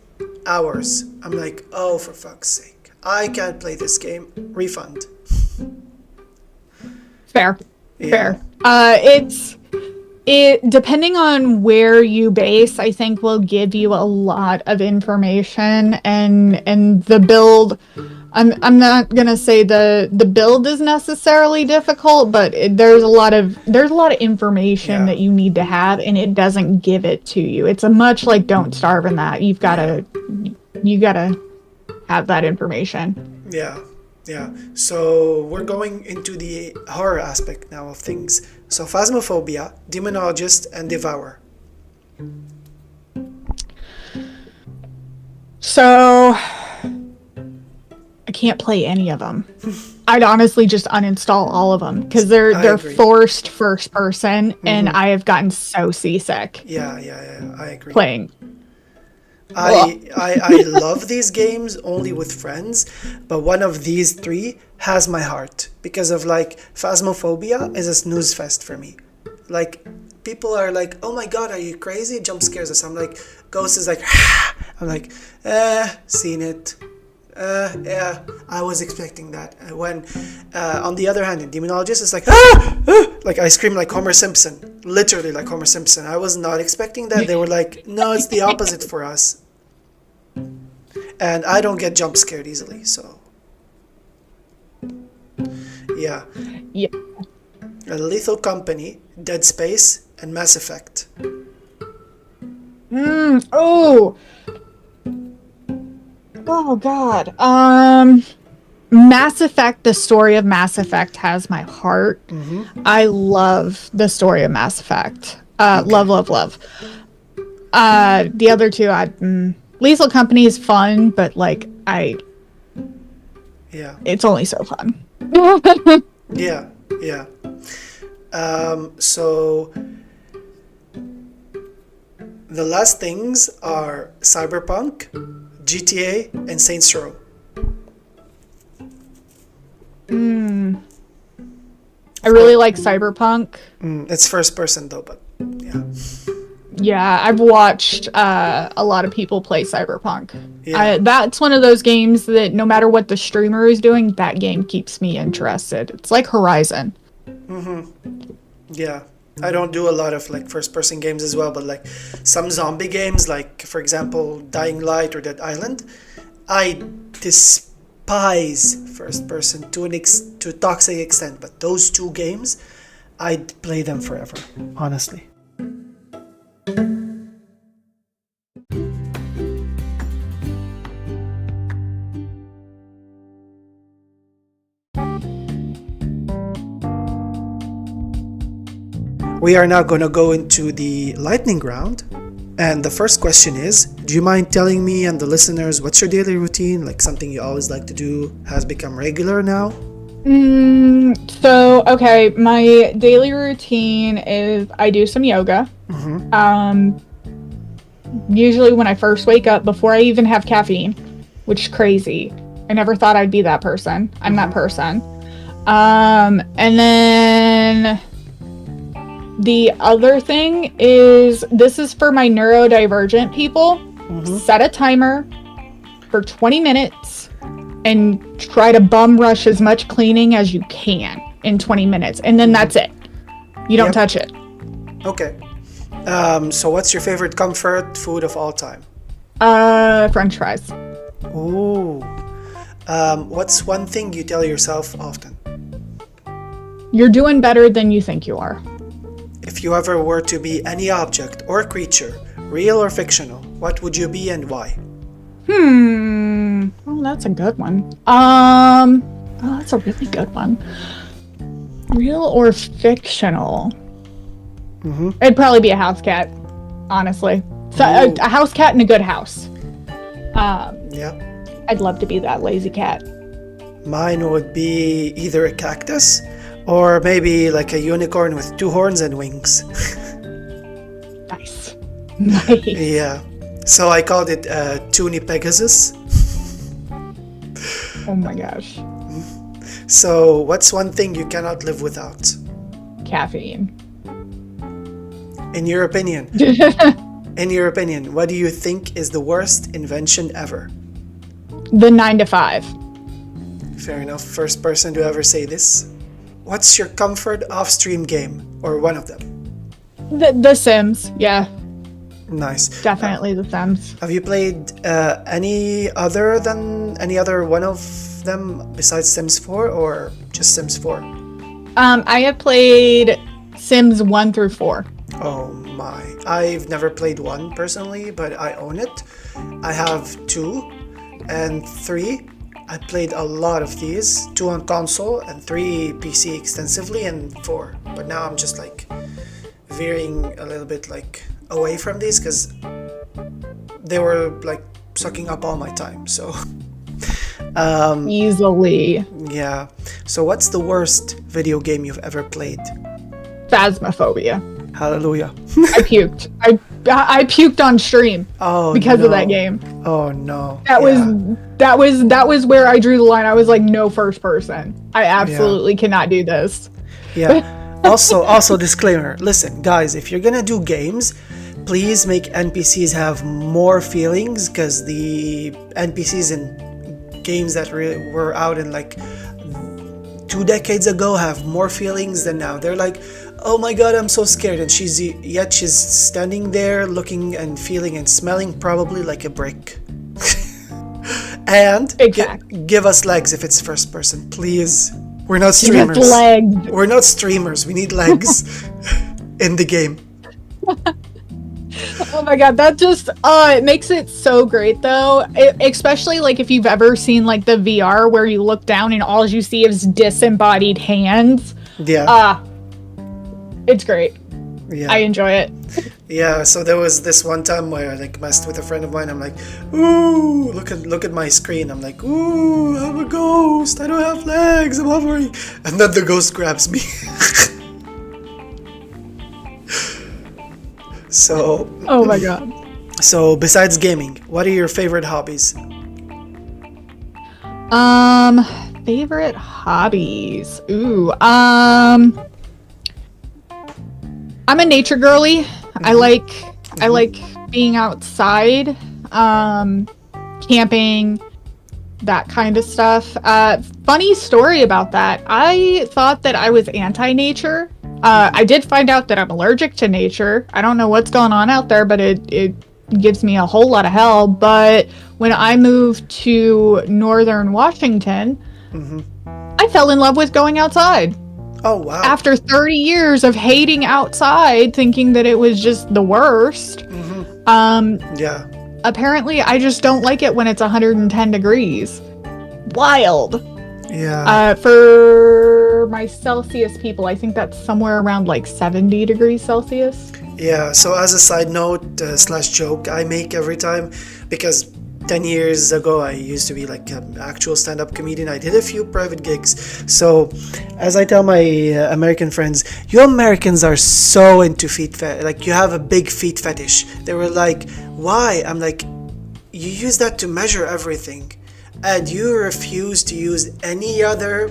Speaker 1: hours. I'm like, oh, for fuck's sake, I can't play this game. Refund.
Speaker 2: Fair.
Speaker 1: Yeah.
Speaker 2: It depending on where you base, I think will give you a lot of information and the build. I'm not gonna say the build is necessarily difficult, but there's a lot of information that you need to have, and it doesn't give it to you. It's a much like Don't Starve in that you gotta have that information.
Speaker 1: Yeah. So we're going into the horror aspect now of things. So Phasmophobia, Demonologist, and Devour.
Speaker 2: So I can't play any of them. I'd honestly just uninstall all of them because they're forced first person, and I have gotten so seasick.
Speaker 1: Yeah, I agree.
Speaker 2: Playing.
Speaker 1: I love these games only with friends, but one of these three has my heart because of like Phasmophobia is a snooze fest for me. Like people are like, oh my god, are you crazy? Jump scares us. I'm like, Ghost is like, I'm like, seen it. Yeah, I was expecting that. When, on the other hand, in Demonologist, it's like, like I scream like Homer Simpson, literally like Homer Simpson. I was not expecting that. They were like, no, it's the opposite for us. And I don't get jump scared easily, so. Yeah. A Lethal Company, Dead Space, and Mass Effect.
Speaker 2: Oh. Oh God. Mass Effect, the story of Mass Effect has my heart. I love the story of Mass Effect. Love, love, love. The other two, Lethal Company is fun, but like
Speaker 1: Yeah.
Speaker 2: it's only so fun.
Speaker 1: Yeah. Yeah. So the last things are Cyberpunk, GTA, and Saints Row.
Speaker 2: I really like Cyberpunk.
Speaker 1: It's first person though, but yeah.
Speaker 2: Yeah, I've watched a lot of people play Cyberpunk.
Speaker 1: Yeah.
Speaker 2: That's one of those games that no matter what the streamer is doing, that game keeps me interested. It's like Horizon.
Speaker 1: Yeah. I don't do a lot of like first person games as well, but like some zombie games, like for example Dying Light or Dead Island, I despise first person to to a toxic extent, but those two games, I'd play them forever, honestly. We are now going to go into the lightning round. And the first question is, do you mind telling me and the listeners what's your daily routine? Like something you always like to do has become regular now?
Speaker 2: So, okay, my daily routine is I do some yoga. Usually when I first wake up before I even have caffeine, which is crazy. I never thought I'd be that person. I'm that person. And then the other thing is, this is for my neurodivergent people. Set a timer for 20 minutes and try to bum rush as much cleaning as you can in 20 minutes. And then that's it. You don't touch it.
Speaker 1: Okay. So what's your favorite comfort food of all time?
Speaker 2: French fries.
Speaker 1: Ooh. What's one thing you tell yourself often?
Speaker 2: You're doing better than you think you are.
Speaker 1: If you ever were to be any object or creature, real or fictional, what would you be and why?
Speaker 2: Oh, that's a good one. Oh, that's a really good one. Real or fictional? It'd probably be a house cat, honestly. So a house cat in a good house.
Speaker 1: Yeah.
Speaker 2: I'd love to be that lazy cat.
Speaker 1: Mine would be either a cactus or maybe like a unicorn with 2 horns and wings.
Speaker 2: Nice. Nice.
Speaker 1: Yeah. So I called it Toonie Pegasus.
Speaker 2: Oh my gosh.
Speaker 1: So what's one thing you cannot live without?
Speaker 2: Caffeine.
Speaker 1: In your opinion, what do you think is the worst invention ever?
Speaker 2: The 9 to 5.
Speaker 1: Fair enough. First person to ever say this. What's your comfort off-stream game, or one of them?
Speaker 2: The Sims, yeah.
Speaker 1: Nice.
Speaker 2: Definitely The Sims.
Speaker 1: Have you played any other one of them besides Sims 4, or just Sims 4?
Speaker 2: I have played Sims 1 through 4.
Speaker 1: Oh my. I've never played 1 personally, but I own it. I have 2 and 3. I played a lot of these, 2 on console and 3 PC extensively, and 4. But now I'm just like veering a little bit like away from these because they were like sucking up all my time. So
Speaker 2: Easily.
Speaker 1: yeah. So what's the worst video game you've ever played?
Speaker 2: Phasmophobia.
Speaker 1: Hallelujah.
Speaker 2: I puked. I puked on stream because of that game.
Speaker 1: Oh no.
Speaker 2: That was where I drew the line. I was like, no first person. I absolutely cannot do this.
Speaker 1: Yeah. Also disclaimer. Listen, guys, if you're gonna do games, please make NPCs have more feelings, because the NPCs in games that were out in like 2 decades ago have more feelings than now. They're like, oh my god, I'm so scared, and she's standing there looking and feeling and smelling probably like a brick. And
Speaker 2: Exactly.
Speaker 1: give us legs if it's first person, please. We're not
Speaker 2: With
Speaker 1: streamers.
Speaker 2: legs.
Speaker 1: We're not streamers. We need legs in the game.
Speaker 2: Oh my god, that just it makes it so great though. Especially like if you've ever seen like the VR where you look down and all you see is disembodied hands.
Speaker 1: Yeah.
Speaker 2: It's great.
Speaker 1: Yeah.
Speaker 2: I enjoy it.
Speaker 1: Yeah, so there was this one time where I like messed with a friend of mine. I'm like, ooh, look at my screen. I'm like, ooh, I'm a ghost. I don't have legs. I'm hovering. And then the ghost grabs me. So,
Speaker 2: Oh my god.
Speaker 1: so besides gaming, what are your favorite hobbies?
Speaker 2: Favorite hobbies. Ooh. I'm a nature girly. I like being outside, camping, that kind of stuff. Funny story about that. I thought that I was anti-nature. I did find out that I'm allergic to nature. I don't know what's going on out there, but it gives me a whole lot of hell. But when I moved to northern Washington, I fell in love with going outside.
Speaker 1: Oh, wow.
Speaker 2: After 30 years of hating outside, thinking that it was just the worst,
Speaker 1: Yeah.
Speaker 2: apparently I just don't like it when it's 110 degrees. Wild.
Speaker 1: Yeah.
Speaker 2: For my Celsius people, I think that's somewhere around like 70 degrees Celsius.
Speaker 1: Yeah, so as a side note slash joke I make every time, because 10 years ago I used to be like an actual stand-up comedian. I did a few private gigs. So as I tell my American friends, you Americans are so into like you have a big feet fetish. They were like, why? I'm like, you use that to measure everything, and you refuse to use any other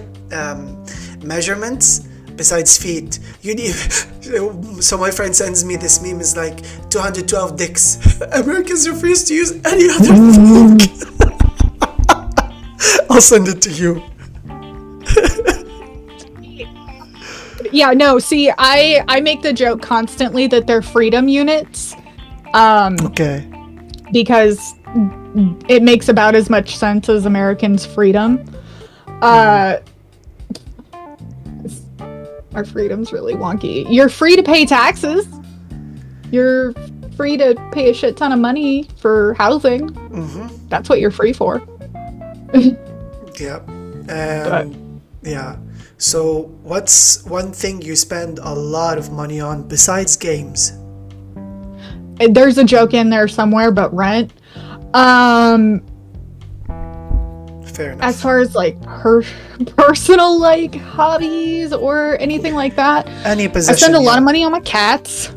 Speaker 1: measurements besides feet. You need. So my friend sends me this meme, is like 212 dicks. Americans refuse to use any other thing. I'll send it to you.
Speaker 2: Yeah, no, see, I make the joke constantly that they're freedom units.
Speaker 1: Okay.
Speaker 2: Because it makes about as much sense as Americans' freedom. Our freedom's really wonky. You're free to pay taxes. You're free to pay a shit ton of money for housing. That's what you're free for.
Speaker 1: Yeah. Yeah. So what's one thing you spend a lot of money on besides games?
Speaker 2: There's a joke in there somewhere, but rent.
Speaker 1: Fair enough.
Speaker 2: As far as like personal like hobbies or anything like that,
Speaker 1: Any possession.
Speaker 2: I spend a lot of money on my cats.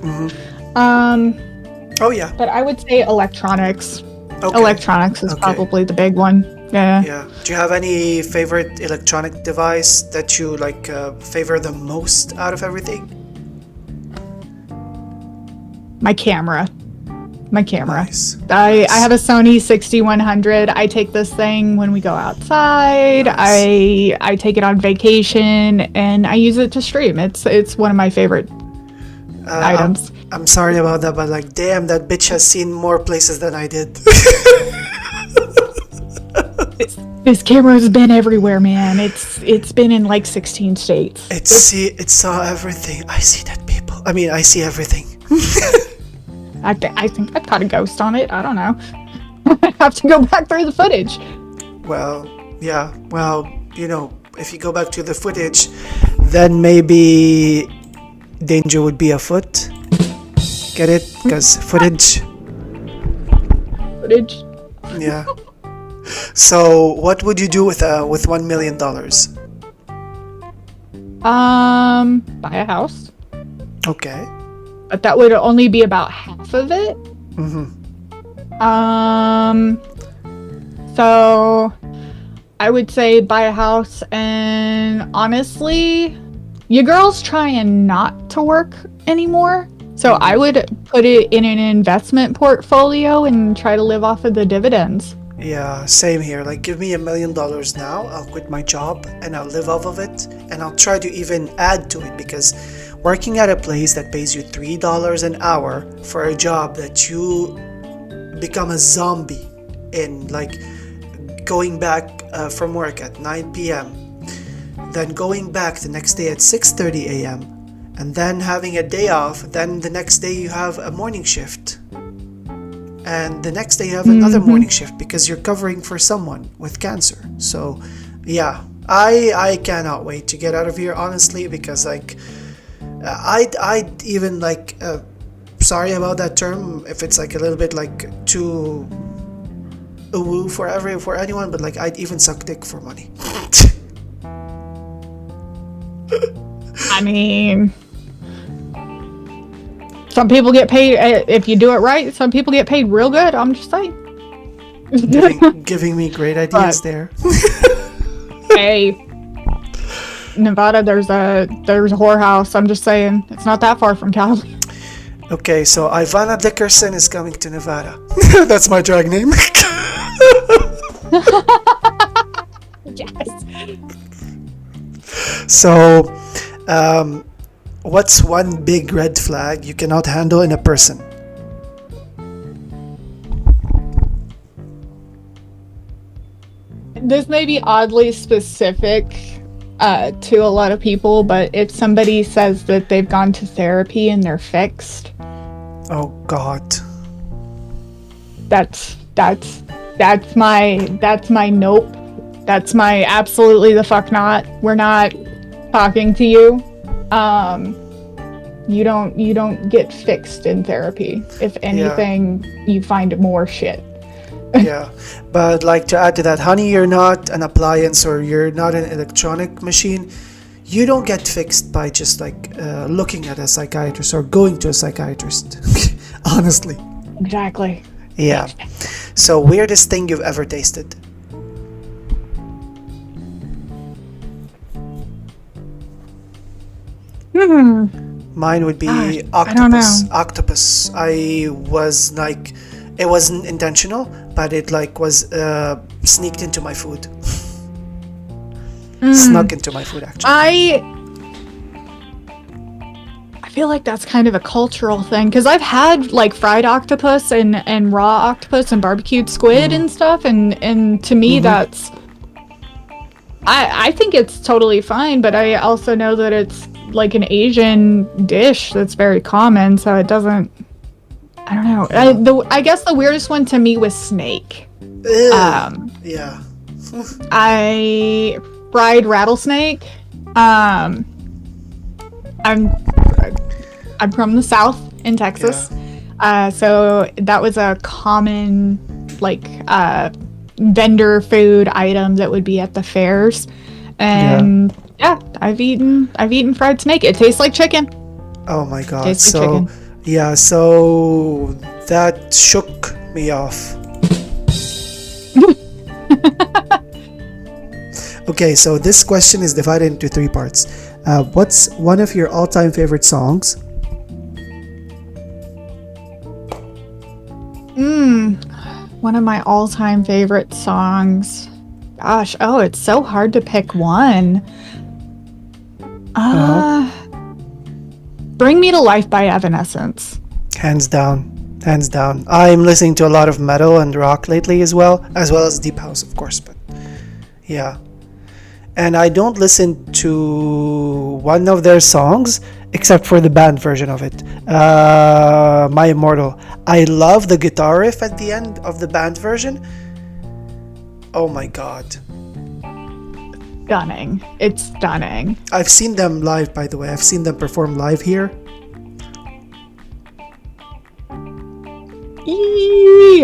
Speaker 1: Oh yeah.
Speaker 2: But I would say electronics.
Speaker 1: Okay.
Speaker 2: Electronics is
Speaker 1: Okay.
Speaker 2: probably the big one. Yeah.
Speaker 1: Yeah. Do you have any favorite electronic device that you like favor the most out of everything?
Speaker 2: My camera.
Speaker 1: Nice.
Speaker 2: I have a Sony 6100. I take this thing when we go outside.
Speaker 1: Nice.
Speaker 2: I take it on vacation and I use it to stream. It's one of my favorite items.
Speaker 1: I'm sorry about that, but like, damn, that bitch has seen more places than I did.
Speaker 2: This camera's been everywhere, man. It's been in like 16 states.
Speaker 1: It saw everything. I see that, people. I mean, I see everything.
Speaker 2: I think I caught a ghost on it. I don't know. I have to go back through the footage.
Speaker 1: Well, yeah. Well, you know, if you go back to the footage, then maybe danger would be afoot. Get it? Because footage.
Speaker 2: Footage.
Speaker 1: Yeah. So, what would you do with $1 million?
Speaker 2: Buy a house.
Speaker 1: Okay.
Speaker 2: But that would only be about half of it. So I would say buy a house, and honestly, your girl's trying not to work anymore. So I would put it in an investment portfolio and try to live off of the dividends.
Speaker 1: Yeah, same here. Like, give me $1 million now. I'll quit my job and I'll live off of it, and I'll try to even add to it, because working at a place that pays you $3 an hour for a job that you become a zombie in, like going back from work at 9 p.m., then going back the next day at 6:30 a.m., and then having a day off, then the next day you have a morning shift. And the next day you have another morning shift because you're covering for someone with cancer. So, yeah, I cannot wait to get out of here, honestly, because like I'd even like sorry about that term if it's like a little bit like too woo for anyone, but like I'd even suck dick for money.
Speaker 2: I mean, some people get paid if you do it right. Some people get paid real good. I'm just saying.
Speaker 1: Giving me great ideas there.
Speaker 2: Hey, Nevada, there's a whorehouse. I'm just saying, it's not that far from Cali.
Speaker 1: Okay, so Ivana Dickerson is coming to Nevada. That's my drag name.
Speaker 2: Yes.
Speaker 1: So, what's one big red flag you cannot handle in a person?
Speaker 2: This may be oddly specific to a lot of people, but if somebody says that they've gone to therapy and they're fixed,
Speaker 1: Oh God.
Speaker 2: that's my nope. That's my absolutely the fuck not. We're not talking to you. You don't get fixed in therapy. If anything, you find more shit.
Speaker 1: Yeah, but like to add to that, honey, you're not an appliance or you're not an electronic machine. You don't get fixed by just like looking at a psychiatrist or going to a psychiatrist. Honestly.
Speaker 2: Exactly.
Speaker 1: Yeah. So weirdest thing you've ever tasted? Mine would be octopus.
Speaker 2: I don't know.
Speaker 1: Octopus. I was like, it wasn't intentional, but it like was sneaked into my food. Snuck into my food, actually.
Speaker 2: I feel like that's kind of a cultural thing because I've had like fried octopus and raw octopus and barbecued squid and stuff, and to me that's I think it's totally fine, but I also know that it's like an Asian dish that's very common, so it doesn't. I don't know. I guess the weirdest one to me was snake.
Speaker 1: Yeah.
Speaker 2: I fried rattlesnake. I'm from the South in Texas, so that was a common like vendor food item that would be at the fairs, and I've eaten fried snake. It tastes like chicken.
Speaker 1: Oh my God.
Speaker 2: Tastes like
Speaker 1: So
Speaker 2: chicken.
Speaker 1: yeah, so that shook me off. Okay, so this question is divided into 3 parts. What's one of your all-time favorite songs?
Speaker 2: One of my all-time favorite songs. Gosh, it's so hard to pick one. Bring Me to Life by Evanescence.
Speaker 1: Hands down. Hands down. I'm listening to a lot of metal and rock lately as well as deep house, of course, but yeah. And I don't listen to one of their songs except for the band version of it, My Immortal. I love the guitar riff at the end of the band version. Oh my God.
Speaker 2: Stunning. It's stunning.
Speaker 1: I've seen them live, by the way. I've seen them perform live here.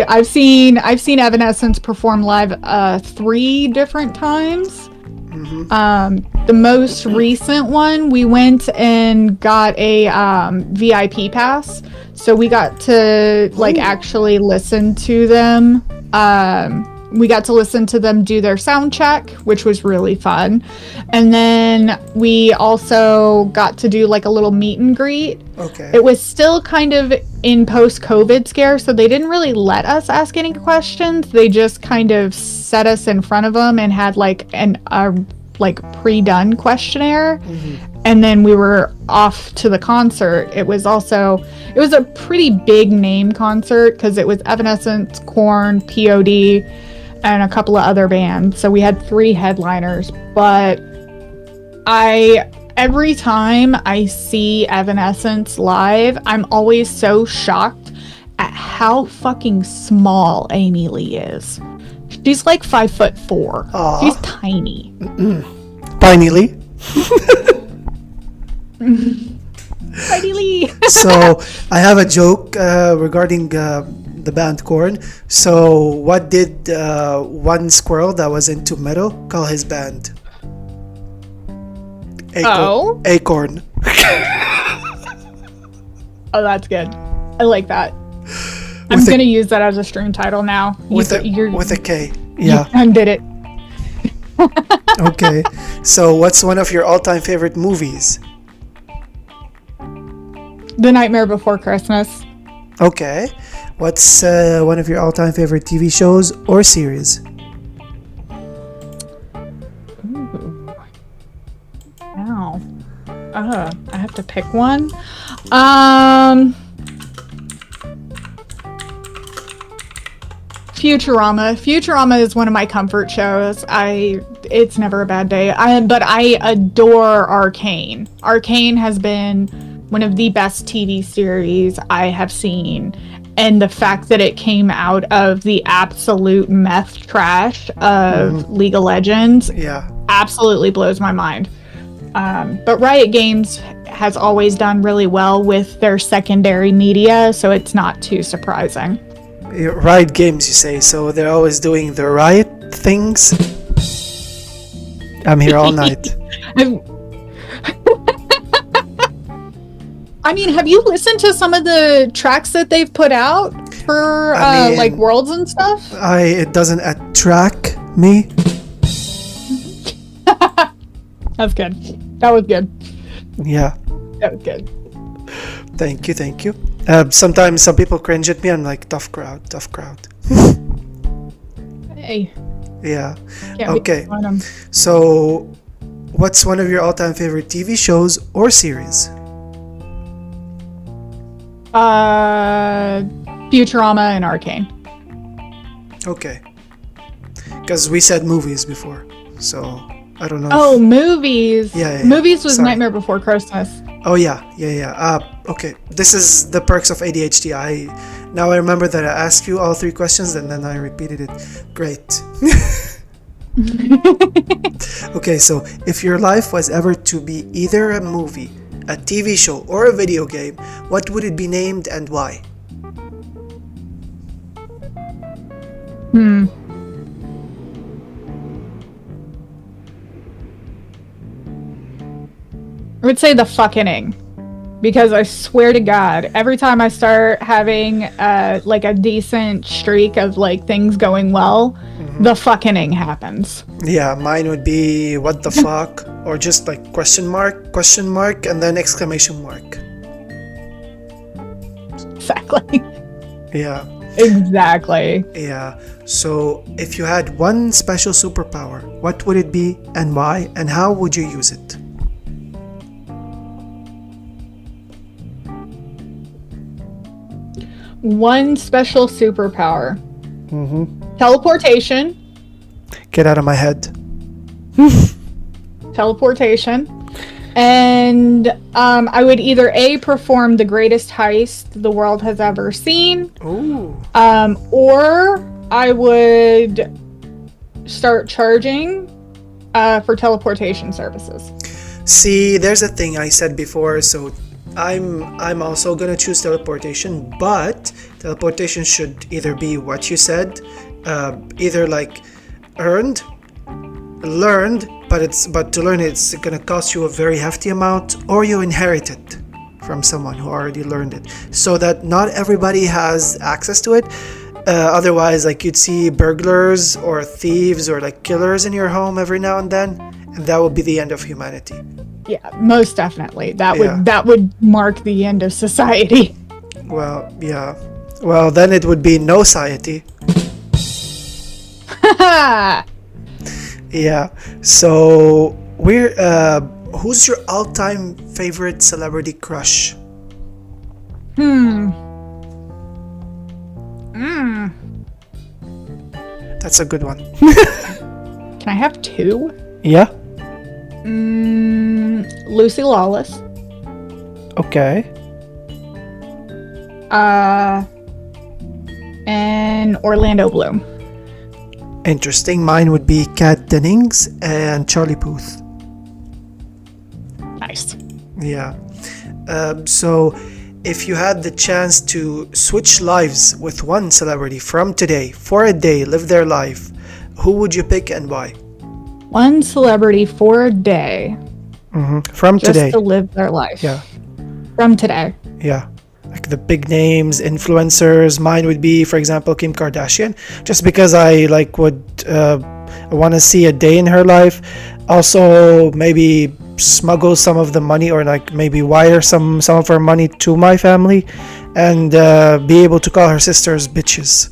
Speaker 2: I've seen Evanescence perform live 3 different times. The most recent one, we went and got a VIP pass, so we got to like actually listen to them. We got to listen to them do their sound check, which was really fun. And then we also got to do like a little meet and greet.
Speaker 1: Okay.
Speaker 2: It was still kind of in post-COVID scare, so they didn't really let us ask any questions. They just kind of set us in front of them and had like a pre-done questionnaire. And then we were off to the concert. It was a pretty big name concert because it was Evanescence, Korn, POD, and a couple of other bands. So we had 3 headliners, but Every time I see Evanescence live, I'm always so shocked at how fucking small Amy Lee is. She's like 5'4".
Speaker 1: Aw.
Speaker 2: She's tiny.
Speaker 1: Tiny Lee.
Speaker 2: Tiny Lee.
Speaker 1: So I have a joke regarding the band Korn. So what did one squirrel that was into metal call his band? Acorn.
Speaker 2: Oh, that's good. I like that. I'm gonna use that as a stream title now.
Speaker 1: With a K. Yeah.
Speaker 2: You undid it.
Speaker 1: Okay. So what's one of your all-time favorite movies?
Speaker 2: The Nightmare Before Christmas.
Speaker 1: Okay. What's one of your all-time favorite TV shows or series?
Speaker 2: Ooh. Wow. I have to pick one. Futurama. Futurama is one of my comfort shows. It's never a bad day. But I adore Arcane. Arcane has been one of the best TV series I have seen. And the fact that it came out of the absolute meth trash of League of Legends absolutely blows my mind. But Riot Games has always done really well with their secondary media, so it's not too surprising.
Speaker 1: Riot Games, you say, so they're always doing the Riot things. I'm here all night.
Speaker 2: I mean, have you listened to some of the tracks that they've put out for like Worlds and stuff?
Speaker 1: It doesn't attract me.
Speaker 2: That's good. That was good.
Speaker 1: Yeah.
Speaker 2: That was good.
Speaker 1: Thank you. Sometimes some people cringe at me. I'm like, tough crowd.
Speaker 2: Hey.
Speaker 1: Yeah.
Speaker 2: Can't
Speaker 1: Okay. So, what's one of your all-time favorite TV shows or series?
Speaker 2: Futurama and Arcane.
Speaker 1: Okay. Because we said movies before, so I don't know.
Speaker 2: Oh, movies.
Speaker 1: Yeah.
Speaker 2: Movies was
Speaker 1: Sorry.
Speaker 2: Nightmare Before Christmas.
Speaker 1: Oh yeah. Okay. This is the perks of ADHD. Now I remember that I asked you all three questions and then I repeated it. Great. Okay, so if your life was ever to be either a movie, a TV show, or a video game, what would it be named and why?
Speaker 2: I would say The Fucking, because I swear to God, every time I start having like a decent streak of like things going well, The Fucking happens.
Speaker 1: Yeah, mine would be what the fuck, or just like question mark, and then exclamation mark.
Speaker 2: Exactly.
Speaker 1: Yeah.
Speaker 2: Exactly.
Speaker 1: Yeah. So if you had one special superpower, what would it be and why, and how would you use it?
Speaker 2: One special superpower. Teleportation.
Speaker 1: Get out of my head.
Speaker 2: Teleportation. And I would either A, perform the greatest heist the world has ever seen.
Speaker 1: Ooh.
Speaker 2: Or I would start charging for teleportation services.
Speaker 1: See, there's a thing I said before, so I'm also gonna choose teleportation, but teleportation should either be what you said, either like learned, but to learn it's gonna cost you a very hefty amount, or you inherit it from someone who already learned it, so that not everybody has access to it. Otherwise, like, you'd see burglars or thieves or like killers in your home every now and then, and that would be the end of humanity.
Speaker 2: Yeah, most definitely. That would mark the end of society.
Speaker 1: Well, yeah. Well, then it would be no society. Yeah. So who's your all-time favorite celebrity crush?
Speaker 2: That's
Speaker 1: a good one.
Speaker 2: Can I have two?
Speaker 1: Yeah.
Speaker 2: Lucy Lawless.
Speaker 1: Okay.
Speaker 2: And Orlando Bloom.
Speaker 1: Interesting. Mine would be Kat Dennings and Charlie Puth.
Speaker 2: Nice.
Speaker 1: Yeah. So, if you had the chance to switch lives with one celebrity from today for a day, live their life, who would you pick and why?
Speaker 2: One celebrity for a day.
Speaker 1: From
Speaker 2: Just
Speaker 1: today.
Speaker 2: to live their life.
Speaker 1: Yeah.
Speaker 2: From today.
Speaker 1: Yeah. Like the big names, influencers. Mine would be, for example, Kim Kardashian, just because I would want to see a day in her life. Also, maybe smuggle some of the money, or maybe wire some of her money to my family, and be able to call her sisters bitches.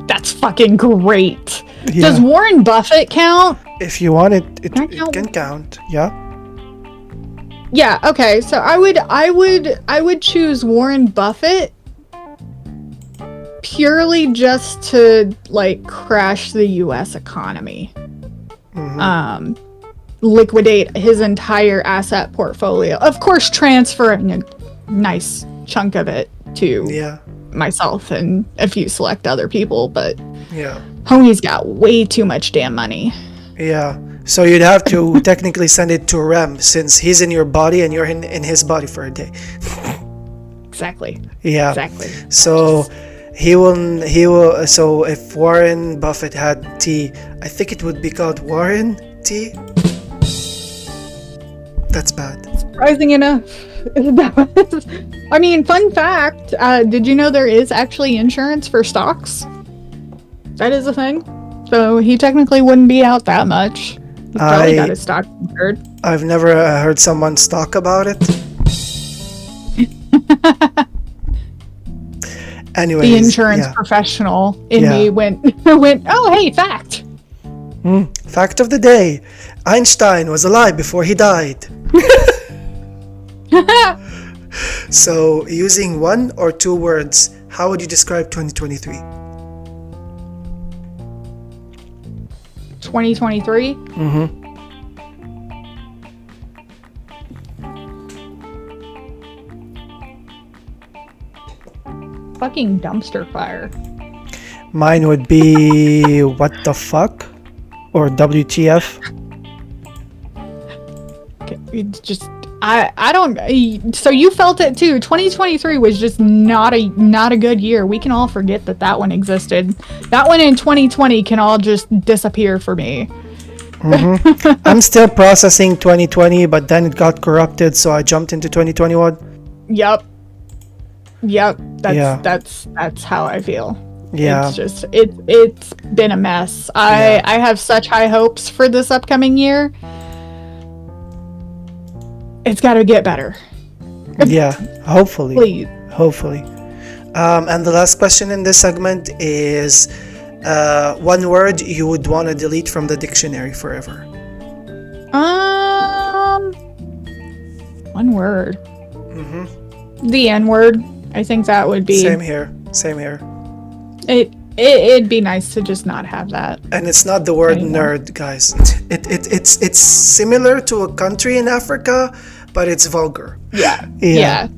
Speaker 2: That's fucking great.
Speaker 1: Yeah.
Speaker 2: Does Warren Buffett count?
Speaker 1: If you want it, it
Speaker 2: count?
Speaker 1: can count. Yeah.
Speaker 2: Yeah, okay. So I would choose Warren Buffett purely just to crash the US economy. Liquidate his entire asset portfolio. Of course, transferring a nice chunk of it to myself and a few select other people, but homie's got way too much damn money.
Speaker 1: Yeah. So you'd have to technically send it to Rem, since he's in your body and you're in his body for a day.
Speaker 2: Exactly.
Speaker 1: Yeah.
Speaker 2: Exactly.
Speaker 1: So he will. So if Warren Buffett had tea, I think it would be called Warren tea. That's bad.
Speaker 2: Surprising enough. I mean, fun fact, did you know there is actually insurance for stocks? That is a thing. So he technically wouldn't be out that much. He's probably got his stock insured.
Speaker 1: I've never heard someone talk about it. Anyways,
Speaker 2: the insurance professional in me went, oh, hey, fact.
Speaker 1: Fact of the day. Einstein was alive before he died. So, using one or two words, how would you describe 2023?
Speaker 2: 2023? Fucking dumpster fire.
Speaker 1: Mine would be what the fuck? Or WTF?
Speaker 2: It's just I don't. So you felt it too. 2023 was just not a good year. We can all forget that one existed. That one in 2020 can all just disappear for me.
Speaker 1: I'm still processing 2020, but then it got corrupted, so I jumped into 2021.
Speaker 2: Yep. That's how I feel.
Speaker 1: Yeah.
Speaker 2: It's just it's been a mess. I have such high hopes for this upcoming year. It's got to get better.
Speaker 1: Yeah, hopefully.
Speaker 2: Please.
Speaker 1: Hopefully. And the last question in this segment is one word you would want to delete from the dictionary forever.
Speaker 2: One word. The N-word. I think that would be.
Speaker 1: Same here.
Speaker 2: It'd be nice to just not have that.
Speaker 1: And it's not the word
Speaker 2: anymore.
Speaker 1: nerd, guys. It's similar to a country in Africa, but it's vulgar.
Speaker 2: Yeah.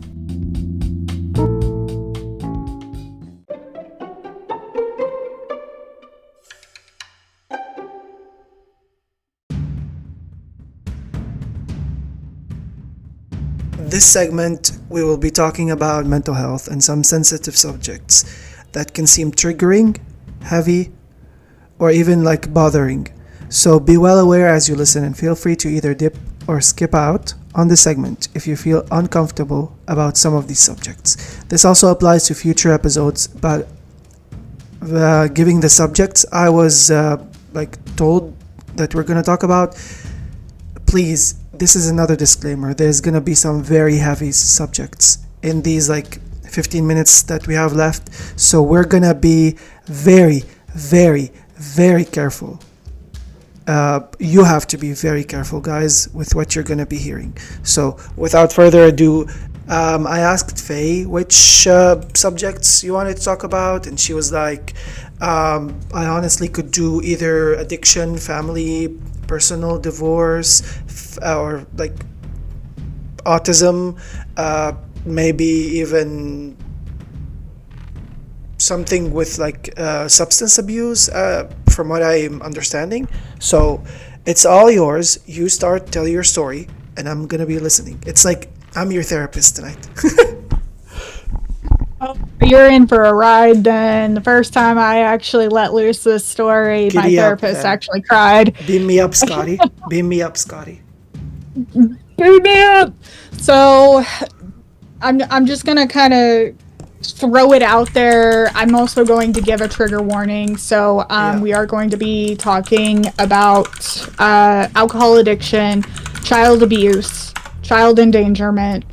Speaker 1: This segment, we will be talking about mental health and some sensitive subjects that can seem triggering, heavy, or even bothering. So be well aware as you listen, and feel free to either dip or skip out on this segment if you feel uncomfortable about some of these subjects. This also applies to future episodes, but giving the subjects I was told that we're going to talk about, please, this is another disclaimer. There's going to be some very heavy subjects in these 15 minutes that we have left. So we're going to be very, very, very careful. You have to be very careful, guys, with what you're going to be hearing. So without further ado, I asked Faye which subjects you wanted to talk about, and she was like, I honestly could do either addiction, family, personal divorce, or like autism, maybe even something with like substance abuse, from what I'm understanding. So it's all yours. You start, tell your story, and I'm gonna be listening. It's like I'm your therapist tonight.
Speaker 2: Oh, you're in for a ride then. The first time I actually let loose this story, my
Speaker 1: Giddy up,
Speaker 2: therapist
Speaker 1: then.
Speaker 2: actually cried.
Speaker 1: Beam me up, Scotty. Beam me up, Scotty.
Speaker 2: So I'm just gonna kind of throw it out there. I'm also going to give a trigger warning. So
Speaker 1: Yeah.
Speaker 2: we are going to be talking about alcohol addiction, child abuse, child endangerment,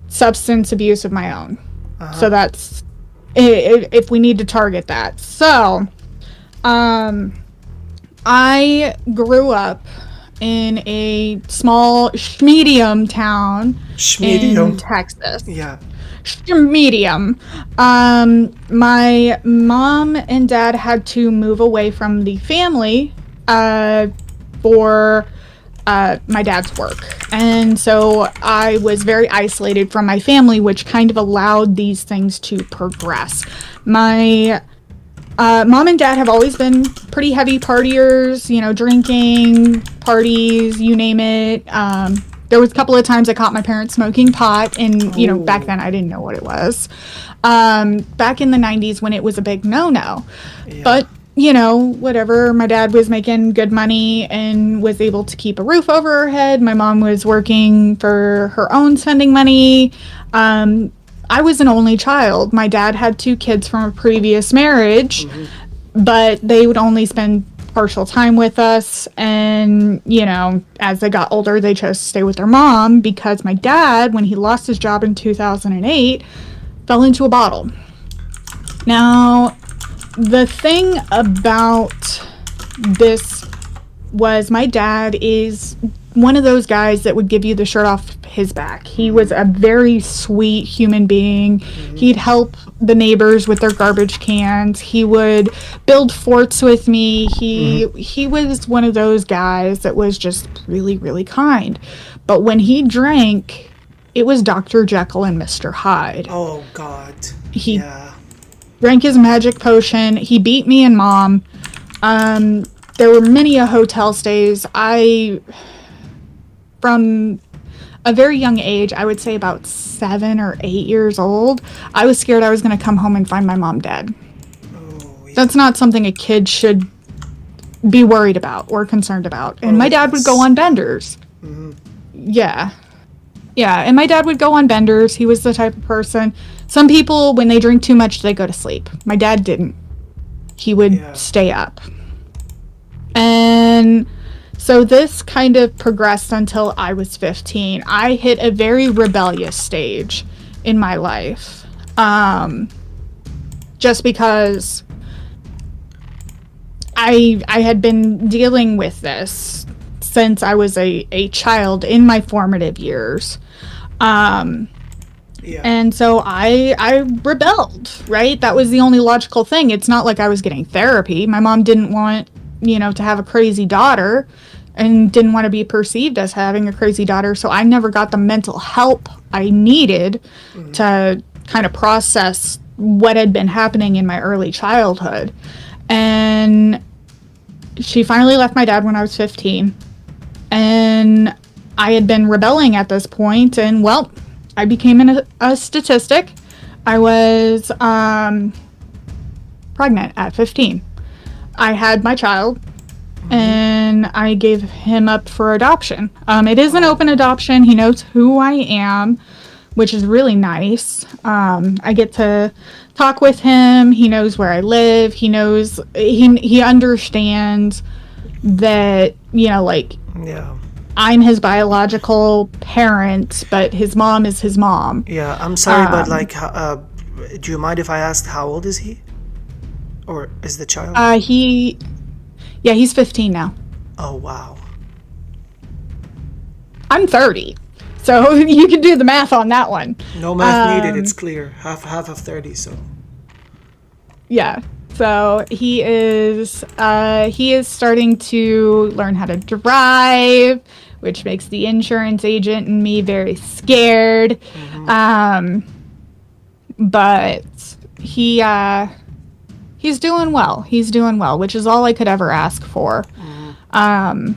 Speaker 2: substance abuse of my own. So that's if we need to target that. So I grew up in a small medium town in
Speaker 1: Schmedium.
Speaker 2: Texas.
Speaker 1: Yeah.
Speaker 2: Medium. My mom and dad had to move away from the family for my dad's work. And so I was very isolated from my family, which kind of allowed these things to progress. My mom and dad have always been pretty heavy partiers, you know, drinking, parties, you name it. There was a couple of times I caught my parents smoking pot, and, you know, back then I didn't know what it was. Back in the 90s when it was a big no-no.
Speaker 1: Yeah.
Speaker 2: But, you know, whatever. My dad was making good money and was able to keep a roof over her head. My mom was working for her own spending money. I was an only child. My dad had 2 kids from a previous marriage, but they would only spend partial time with us. And, you know, as they got older, they chose to stay with their mom because my dad, when he lost his job in 2008, fell into a bottle. Now, the thing about this was my dad is one of those guys that would give you the shirt off his back. He was a very sweet human being. He'd help the neighbors with their garbage cans. He would build forts with me. He was one of those guys that was just really, really kind. But when he drank, it was Dr. Jekyll and Mr. Hyde.
Speaker 1: Oh God.
Speaker 2: He
Speaker 1: Yeah.
Speaker 2: drank his magic potion. He beat me and mom. There were many hotel stays. From a very young age, I would say about 7 or 8 years old, I was scared I was going to come home and find my mom dead.
Speaker 1: Oh, yeah.
Speaker 2: That's not something a kid should be worried about or concerned about. And my dad would go on benders. Yeah. Yeah, and my dad would go on benders. He was the type of person. Some people, when they drink too much, they go to sleep. My dad didn't. He would stay up. And so this kind of progressed until I was 15. I hit a very rebellious stage in my life. Just because I had been dealing with this since I was a child in my formative years. And so I rebelled, right? That was the only logical thing. It's not like I was getting therapy. My mom didn't want, you know, to have a crazy daughter and didn't want to be perceived as having a crazy daughter. So I never got the mental help I needed to kind of process what had been happening in my early childhood. And she finally left my dad when I was 15. And I had been rebelling at this point, and well, I became a statistic. I was pregnant at 15. I had my child, and I gave him up for adoption. It is an open adoption. He knows who I am, which is really nice. I get to talk with him. He knows where I live. He knows, he understands that, you know, like, I'm his biological parent, but his mom is his mom.
Speaker 1: Yeah, I'm sorry, but like, do you mind if I ask how old is he? Or is the child?
Speaker 2: He's 15 now.
Speaker 1: Oh, wow.
Speaker 2: I'm 30. So you can do the math on that one.
Speaker 1: No math needed, it's clear. Half of 30, so.
Speaker 2: Yeah. So he is starting to learn how to drive, which makes the insurance agent and me very scared. But he's doing well. He's doing well, which is all I could ever ask for. But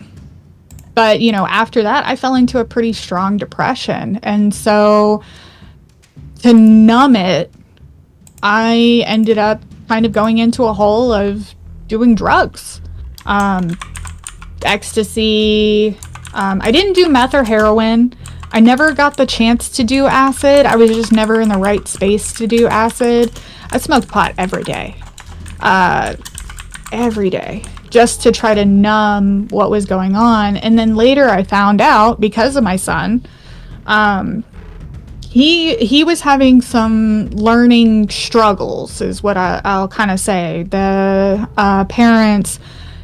Speaker 2: after that, I fell into a pretty strong depression, and so to numb it, I ended up kind of going into a hole of doing drugs. Ecstasy. I didn't do meth or heroin. I never got the chance to do acid. I was just never in the right space to do acid. I smoked pot every day. Every day. Just to try to numb what was going on. And then later I found out, because of my son, he was having some learning struggles, is what I'll kind of say. The parents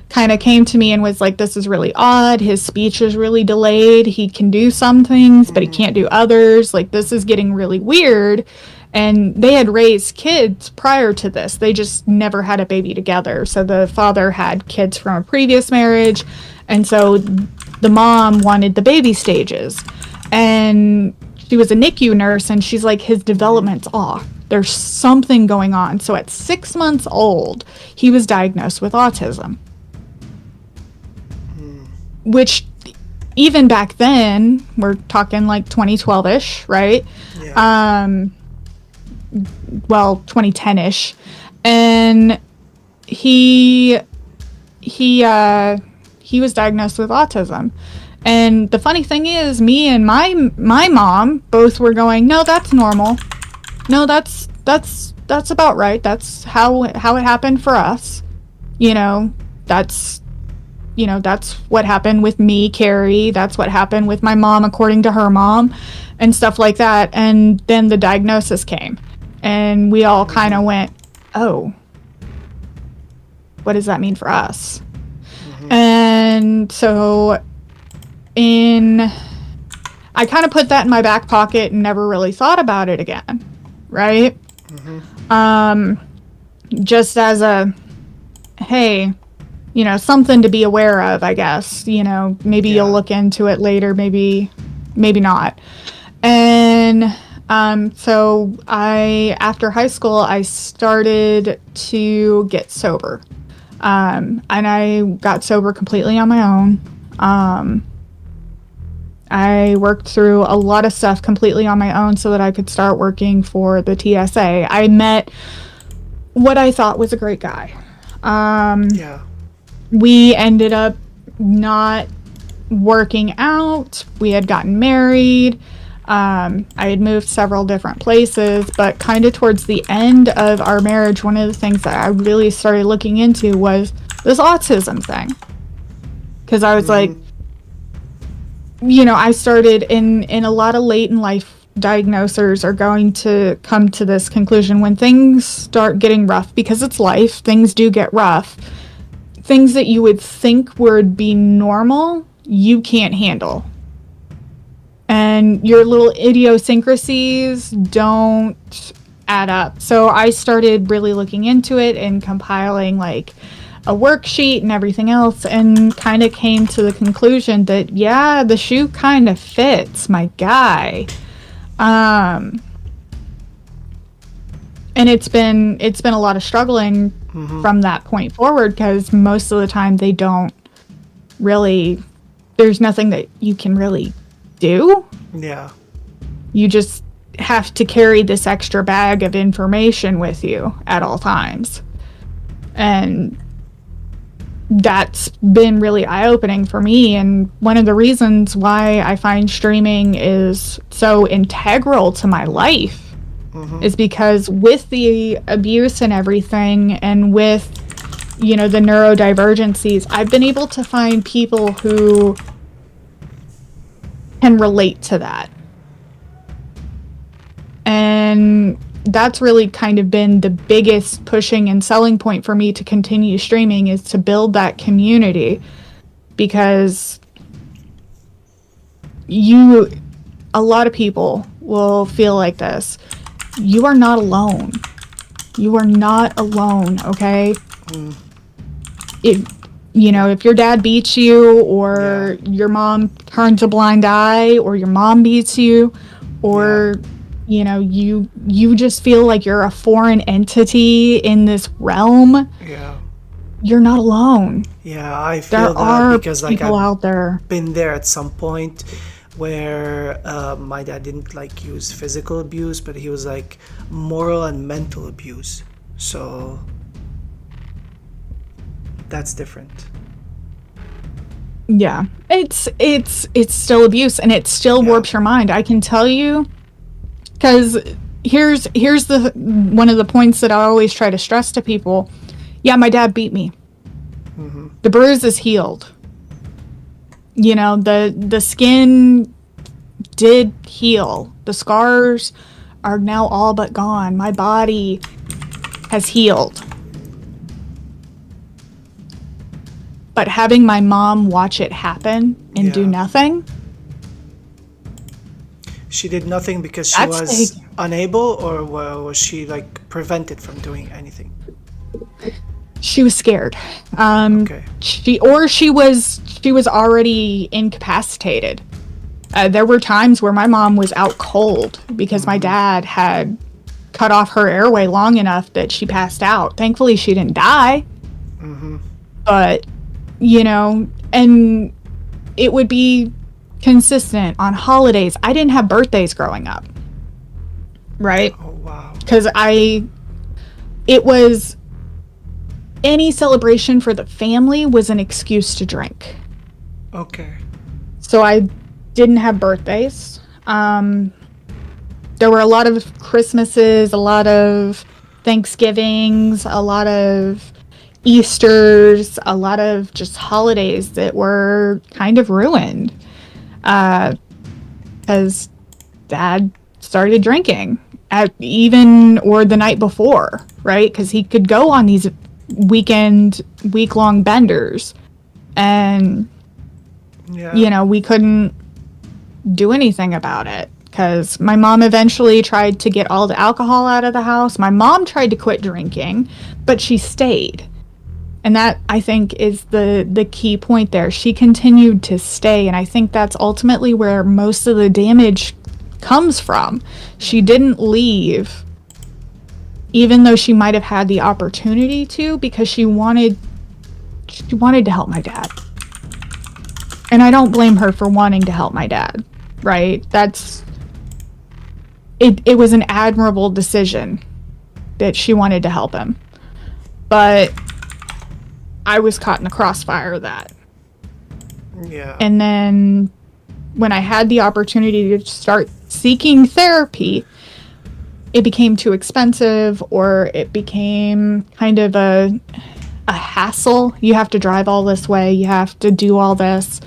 Speaker 2: kind of came to me and was like, this is really odd. His speech is really delayed. He can do some things, but he can't do others. Like, this is getting really weird. And they had raised kids prior to this. They just never had a baby together. So the father had kids from a previous marriage. And so the mom wanted the baby stages. And she was a NICU nurse, and she's like, his development's off. There's something going on. So at 6 months old, he was diagnosed with autism. Which, even back then, we're talking like 2012-ish, right? Yeah. Well, 2010-ish. And he was diagnosed with autism. And the funny thing is, me and my mom both were going, no, that's normal. No, that's about right. That's how it happened for us. That's what happened with me, Carrie. That's what happened with my mom, according to her mom, and stuff like that. And then the diagnosis came, and we all kind of went, oh, what does that mean for us? And so I kind of put that in my back pocket and never really thought about it again, right? Just as a, hey, something to be aware of, I guess. Maybe you'll look into it later, maybe not. And so after high school, I started to get sober. And I got sober completely on my own. I worked through a lot of stuff completely on my own so that I could start working for the TSA. I met what I thought was a great guy. We ended up not working out. We had gotten married. I had moved several different places, but kind of towards the end of our marriage, one of the things that I really started looking into was this autism thing. Because I was like, I started in a lot of late in life diagnosers are going to come to this conclusion when things start getting rough, because it's life, things do get rough. Things that you would think would be normal, you can't handle. And your little idiosyncrasies don't add up. So I started really looking into it and compiling like a worksheet and everything else, and kind of came to the conclusion that, yeah, the shoe kind of fits my guy. And it's been a lot of struggling from that point forward, because most of the time they don't really, there's nothing that you can really do.
Speaker 1: Yeah.
Speaker 2: You just have to carry this extra bag of information with you at all times. And that's been really eye-opening for me. And one of the reasons why I find streaming is so integral to my life is because with the abuse and everything, and with, the neurodivergencies, I've been able to find people who can relate to that. And that's really kind of been the biggest pushing and selling point for me to continue streaming, is to build that community, because a lot of people will feel like this. You are not alone. You are not alone, okay? If your dad beats you, or your mom turns a blind eye, or your mom beats you, or you just feel like you're a foreign entity in this realm, you're not alone.
Speaker 1: Yeah, I
Speaker 2: There
Speaker 1: feel that
Speaker 2: are
Speaker 1: because
Speaker 2: people out there.
Speaker 1: been there at some point where my dad didn't like use physical abuse, but he was like moral and mental abuse. So that's different.
Speaker 2: Yeah, it's still abuse, and it still warps your mind. I can tell you, because here's the one of the points that I always try to stress to people. Yeah, my dad beat me. The bruise is healed. The skin did heal. The scars are now all but gone. My body has healed. But having my mom watch it happen and do nothing.
Speaker 1: She did nothing because she was unable, or was she like prevented from doing anything?
Speaker 2: She was scared.
Speaker 1: Okay.
Speaker 2: She was already incapacitated. There were times where my mom was out cold because my dad had cut off her airway long enough that she passed out. Thankfully, she didn't die. But, and it would be consistent on holidays. I didn't have birthdays growing up. Right?
Speaker 1: Oh, wow.
Speaker 2: Because it was, any celebration for the family was an excuse to drink.
Speaker 1: Okay.
Speaker 2: So I didn't have birthdays. There were a lot of Christmases, a lot of Thanksgivings, a lot of Easters, a lot of just holidays that were kind of ruined. Because Dad started drinking or the night before, right? Because he could go on these week-long benders, and we couldn't do anything about it because my mom eventually tried to get all the alcohol out of the house. My mom tried to quit drinking, but she stayed. And that, I think, is the key point there. She continued to stay, and I think that's ultimately where most of the damage comes from. She didn't leave, even though she might have had the opportunity to, because she wanted to help my dad. And I don't blame her for wanting to help my dad, right? It was an admirable decision that she wanted to help him. But I was caught in the crossfire of that.
Speaker 1: Yeah.
Speaker 2: And then when I had the opportunity to start seeking therapy, it became too expensive, or it became kind of a hassle. You have to drive all this way. You have to do all this.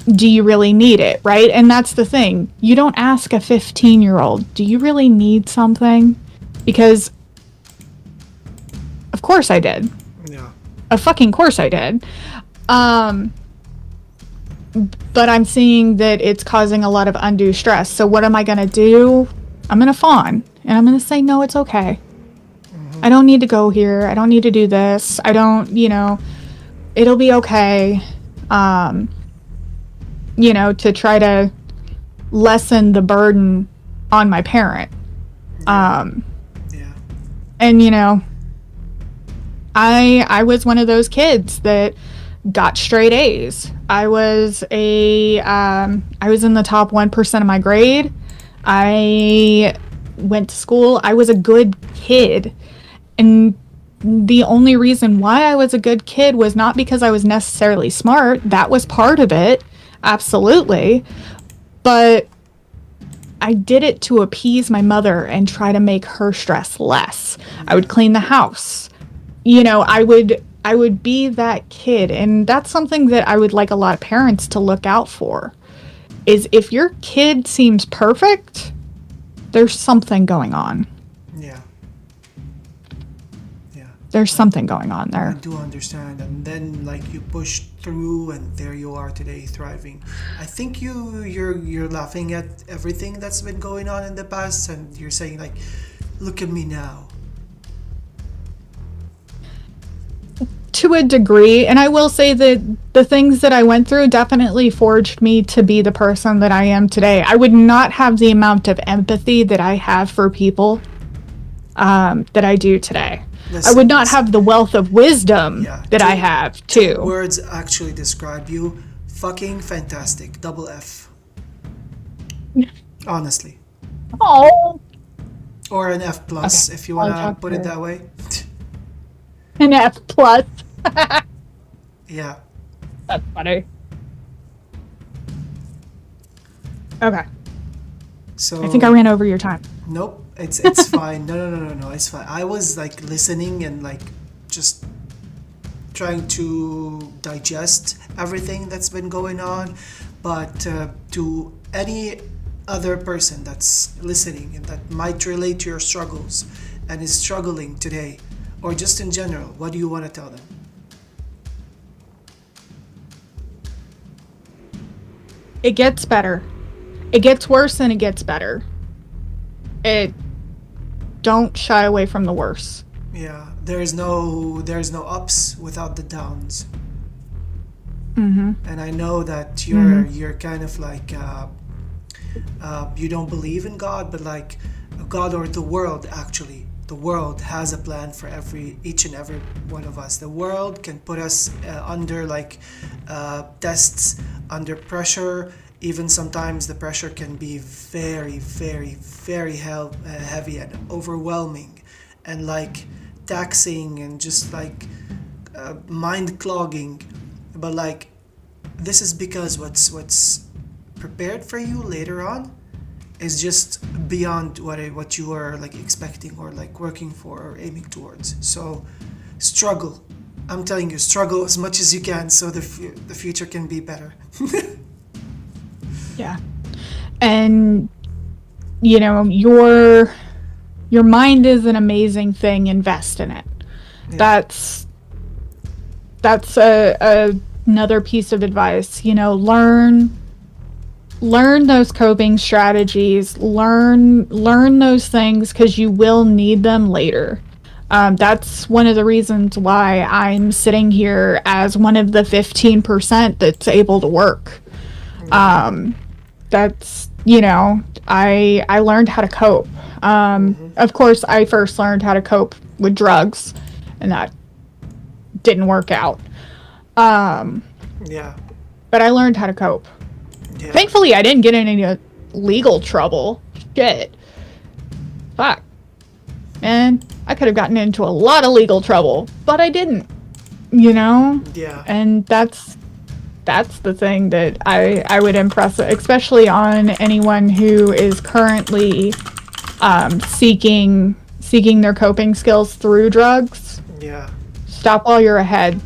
Speaker 2: Do you really need it, right? And that's the thing. You don't ask a 15-year-old, do you really need something? Because of course I did.
Speaker 1: Yeah.
Speaker 2: Of fucking course I did. But I'm seeing that it's causing a lot of undue stress. So what am I going to do? I'm going to fawn. And I'm going to say, no, it's okay. I don't need to go here. I don't need to do this. I don't, it'll be okay. To try to lessen the burden on my parent. And, I was one of those kids that got straight A's. I was in the top 1% of my grade. I went to school. I was a good kid. And the only reason why I was a good kid was not because I was necessarily smart. That was part of it. Absolutely. But I did it to appease my mother and try to make her stress less. I would clean the house. I would be that kid. And that's something that I would like a lot of parents to look out for. Is if your kid seems perfect, there's something going on.
Speaker 1: Yeah. Yeah.
Speaker 2: There's something going on
Speaker 1: I
Speaker 2: there.
Speaker 1: do understand, and then like you pushed through, and there you are today, thriving. I think you're laughing at everything that's been going on in the past, and you're saying like, "Look at me now."
Speaker 2: To a degree, and I will say that the things that I went through definitely forged me to be the person that I am today. I would not have the amount of empathy that I have for people that I do today. I would
Speaker 1: Listen,
Speaker 2: not
Speaker 1: listen.
Speaker 2: have the wealth of wisdom
Speaker 1: Yeah,
Speaker 2: that I
Speaker 1: two
Speaker 2: have
Speaker 1: two
Speaker 2: too.
Speaker 1: words actually describe you. Fucking fantastic. Double F. Honestly.
Speaker 2: Oh,
Speaker 1: Or an F
Speaker 2: okay.
Speaker 1: plus if you
Speaker 2: I'll
Speaker 1: wanna
Speaker 2: talk
Speaker 1: put
Speaker 2: to
Speaker 1: it
Speaker 2: her.
Speaker 1: that way.
Speaker 2: An F plus.
Speaker 1: Yeah.
Speaker 2: That's funny. Okay. I think I
Speaker 1: So
Speaker 2: ran over your time.
Speaker 1: nope, it's fine. No, it's fine. I was like listening and like just trying to digest everything that's been going on, but to any other person that's listening and that might relate to your struggles and is struggling today, or just in general, what do you want to tell them?
Speaker 2: It gets better. It gets worse and it gets better. It don't shy away from the worst.
Speaker 1: Yeah, there's no ups without the downs.
Speaker 2: Mm-hmm.
Speaker 1: And I know that
Speaker 2: Mm-hmm.
Speaker 1: you're kind of like you don't believe in God, but like God or the world actually. The world has a plan for each and every one of us. The world can put us under like tests, under pressure. Even sometimes the pressure can be very, very, very heavy and overwhelming, and like taxing and just like mind clogging. But like this is because what's prepared for you later on is just beyond what you are like expecting or like working for or aiming towards. So struggle. I'm telling you, struggle as much as you can so the future can be better.
Speaker 2: Yeah. And your mind is an amazing thing. Invest in it.
Speaker 1: Yeah.
Speaker 2: That's another piece of advice. Learn those coping strategies. Learn those things because you will need them later. That's one of the reasons why I'm sitting here as one of the 15% that's able to work.
Speaker 1: Yeah.
Speaker 2: That's I learned how to cope. Of course, I first learned how to cope with drugs, and that didn't work out. Um,
Speaker 1: Yeah.
Speaker 2: but I learned how to cope.
Speaker 1: Yeah.
Speaker 2: Thankfully, I didn't get in any legal trouble. Shit. Fuck. Man, I could have gotten into a lot of legal trouble, but I didn't.
Speaker 1: Yeah.
Speaker 2: And that's the thing that I would impress, especially on anyone who is currently seeking their coping skills through drugs.
Speaker 1: Yeah.
Speaker 2: Stop while you're ahead.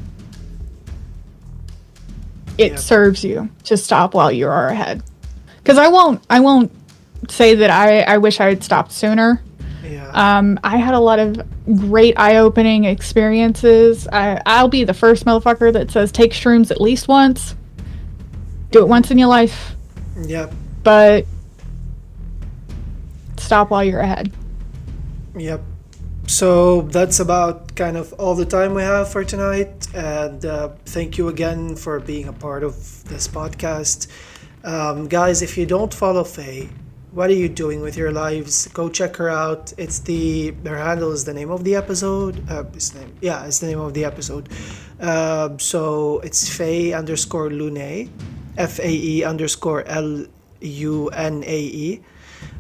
Speaker 2: It
Speaker 1: Yep.
Speaker 2: serves you to stop while you are ahead. Because I won't say that I wish I had stopped sooner.
Speaker 1: Yeah.
Speaker 2: I had a lot of great eye-opening experiences. I'll be the first motherfucker that says take shrooms at least once. Do it once in your life,
Speaker 1: Yep.
Speaker 2: but stop while you're ahead.
Speaker 1: Yep. So that's about kind of all the time we have for tonight. And thank you again for being a part of this podcast. Guys, if you don't follow Faye, what are you doing with your lives? Go check her out. Her handle is the name of the episode. It's the name of the episode. So it's Faye underscore Lune, FAE underscore LUNAE.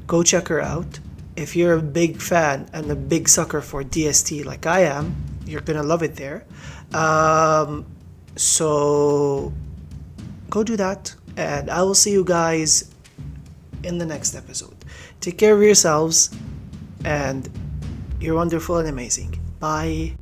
Speaker 1: Go check her out. If you're a big fan and a big sucker for DST like I am, you're gonna love it there. So go do that, and I will see you guys in the next episode. Take care of yourselves, and you're wonderful and amazing. Bye.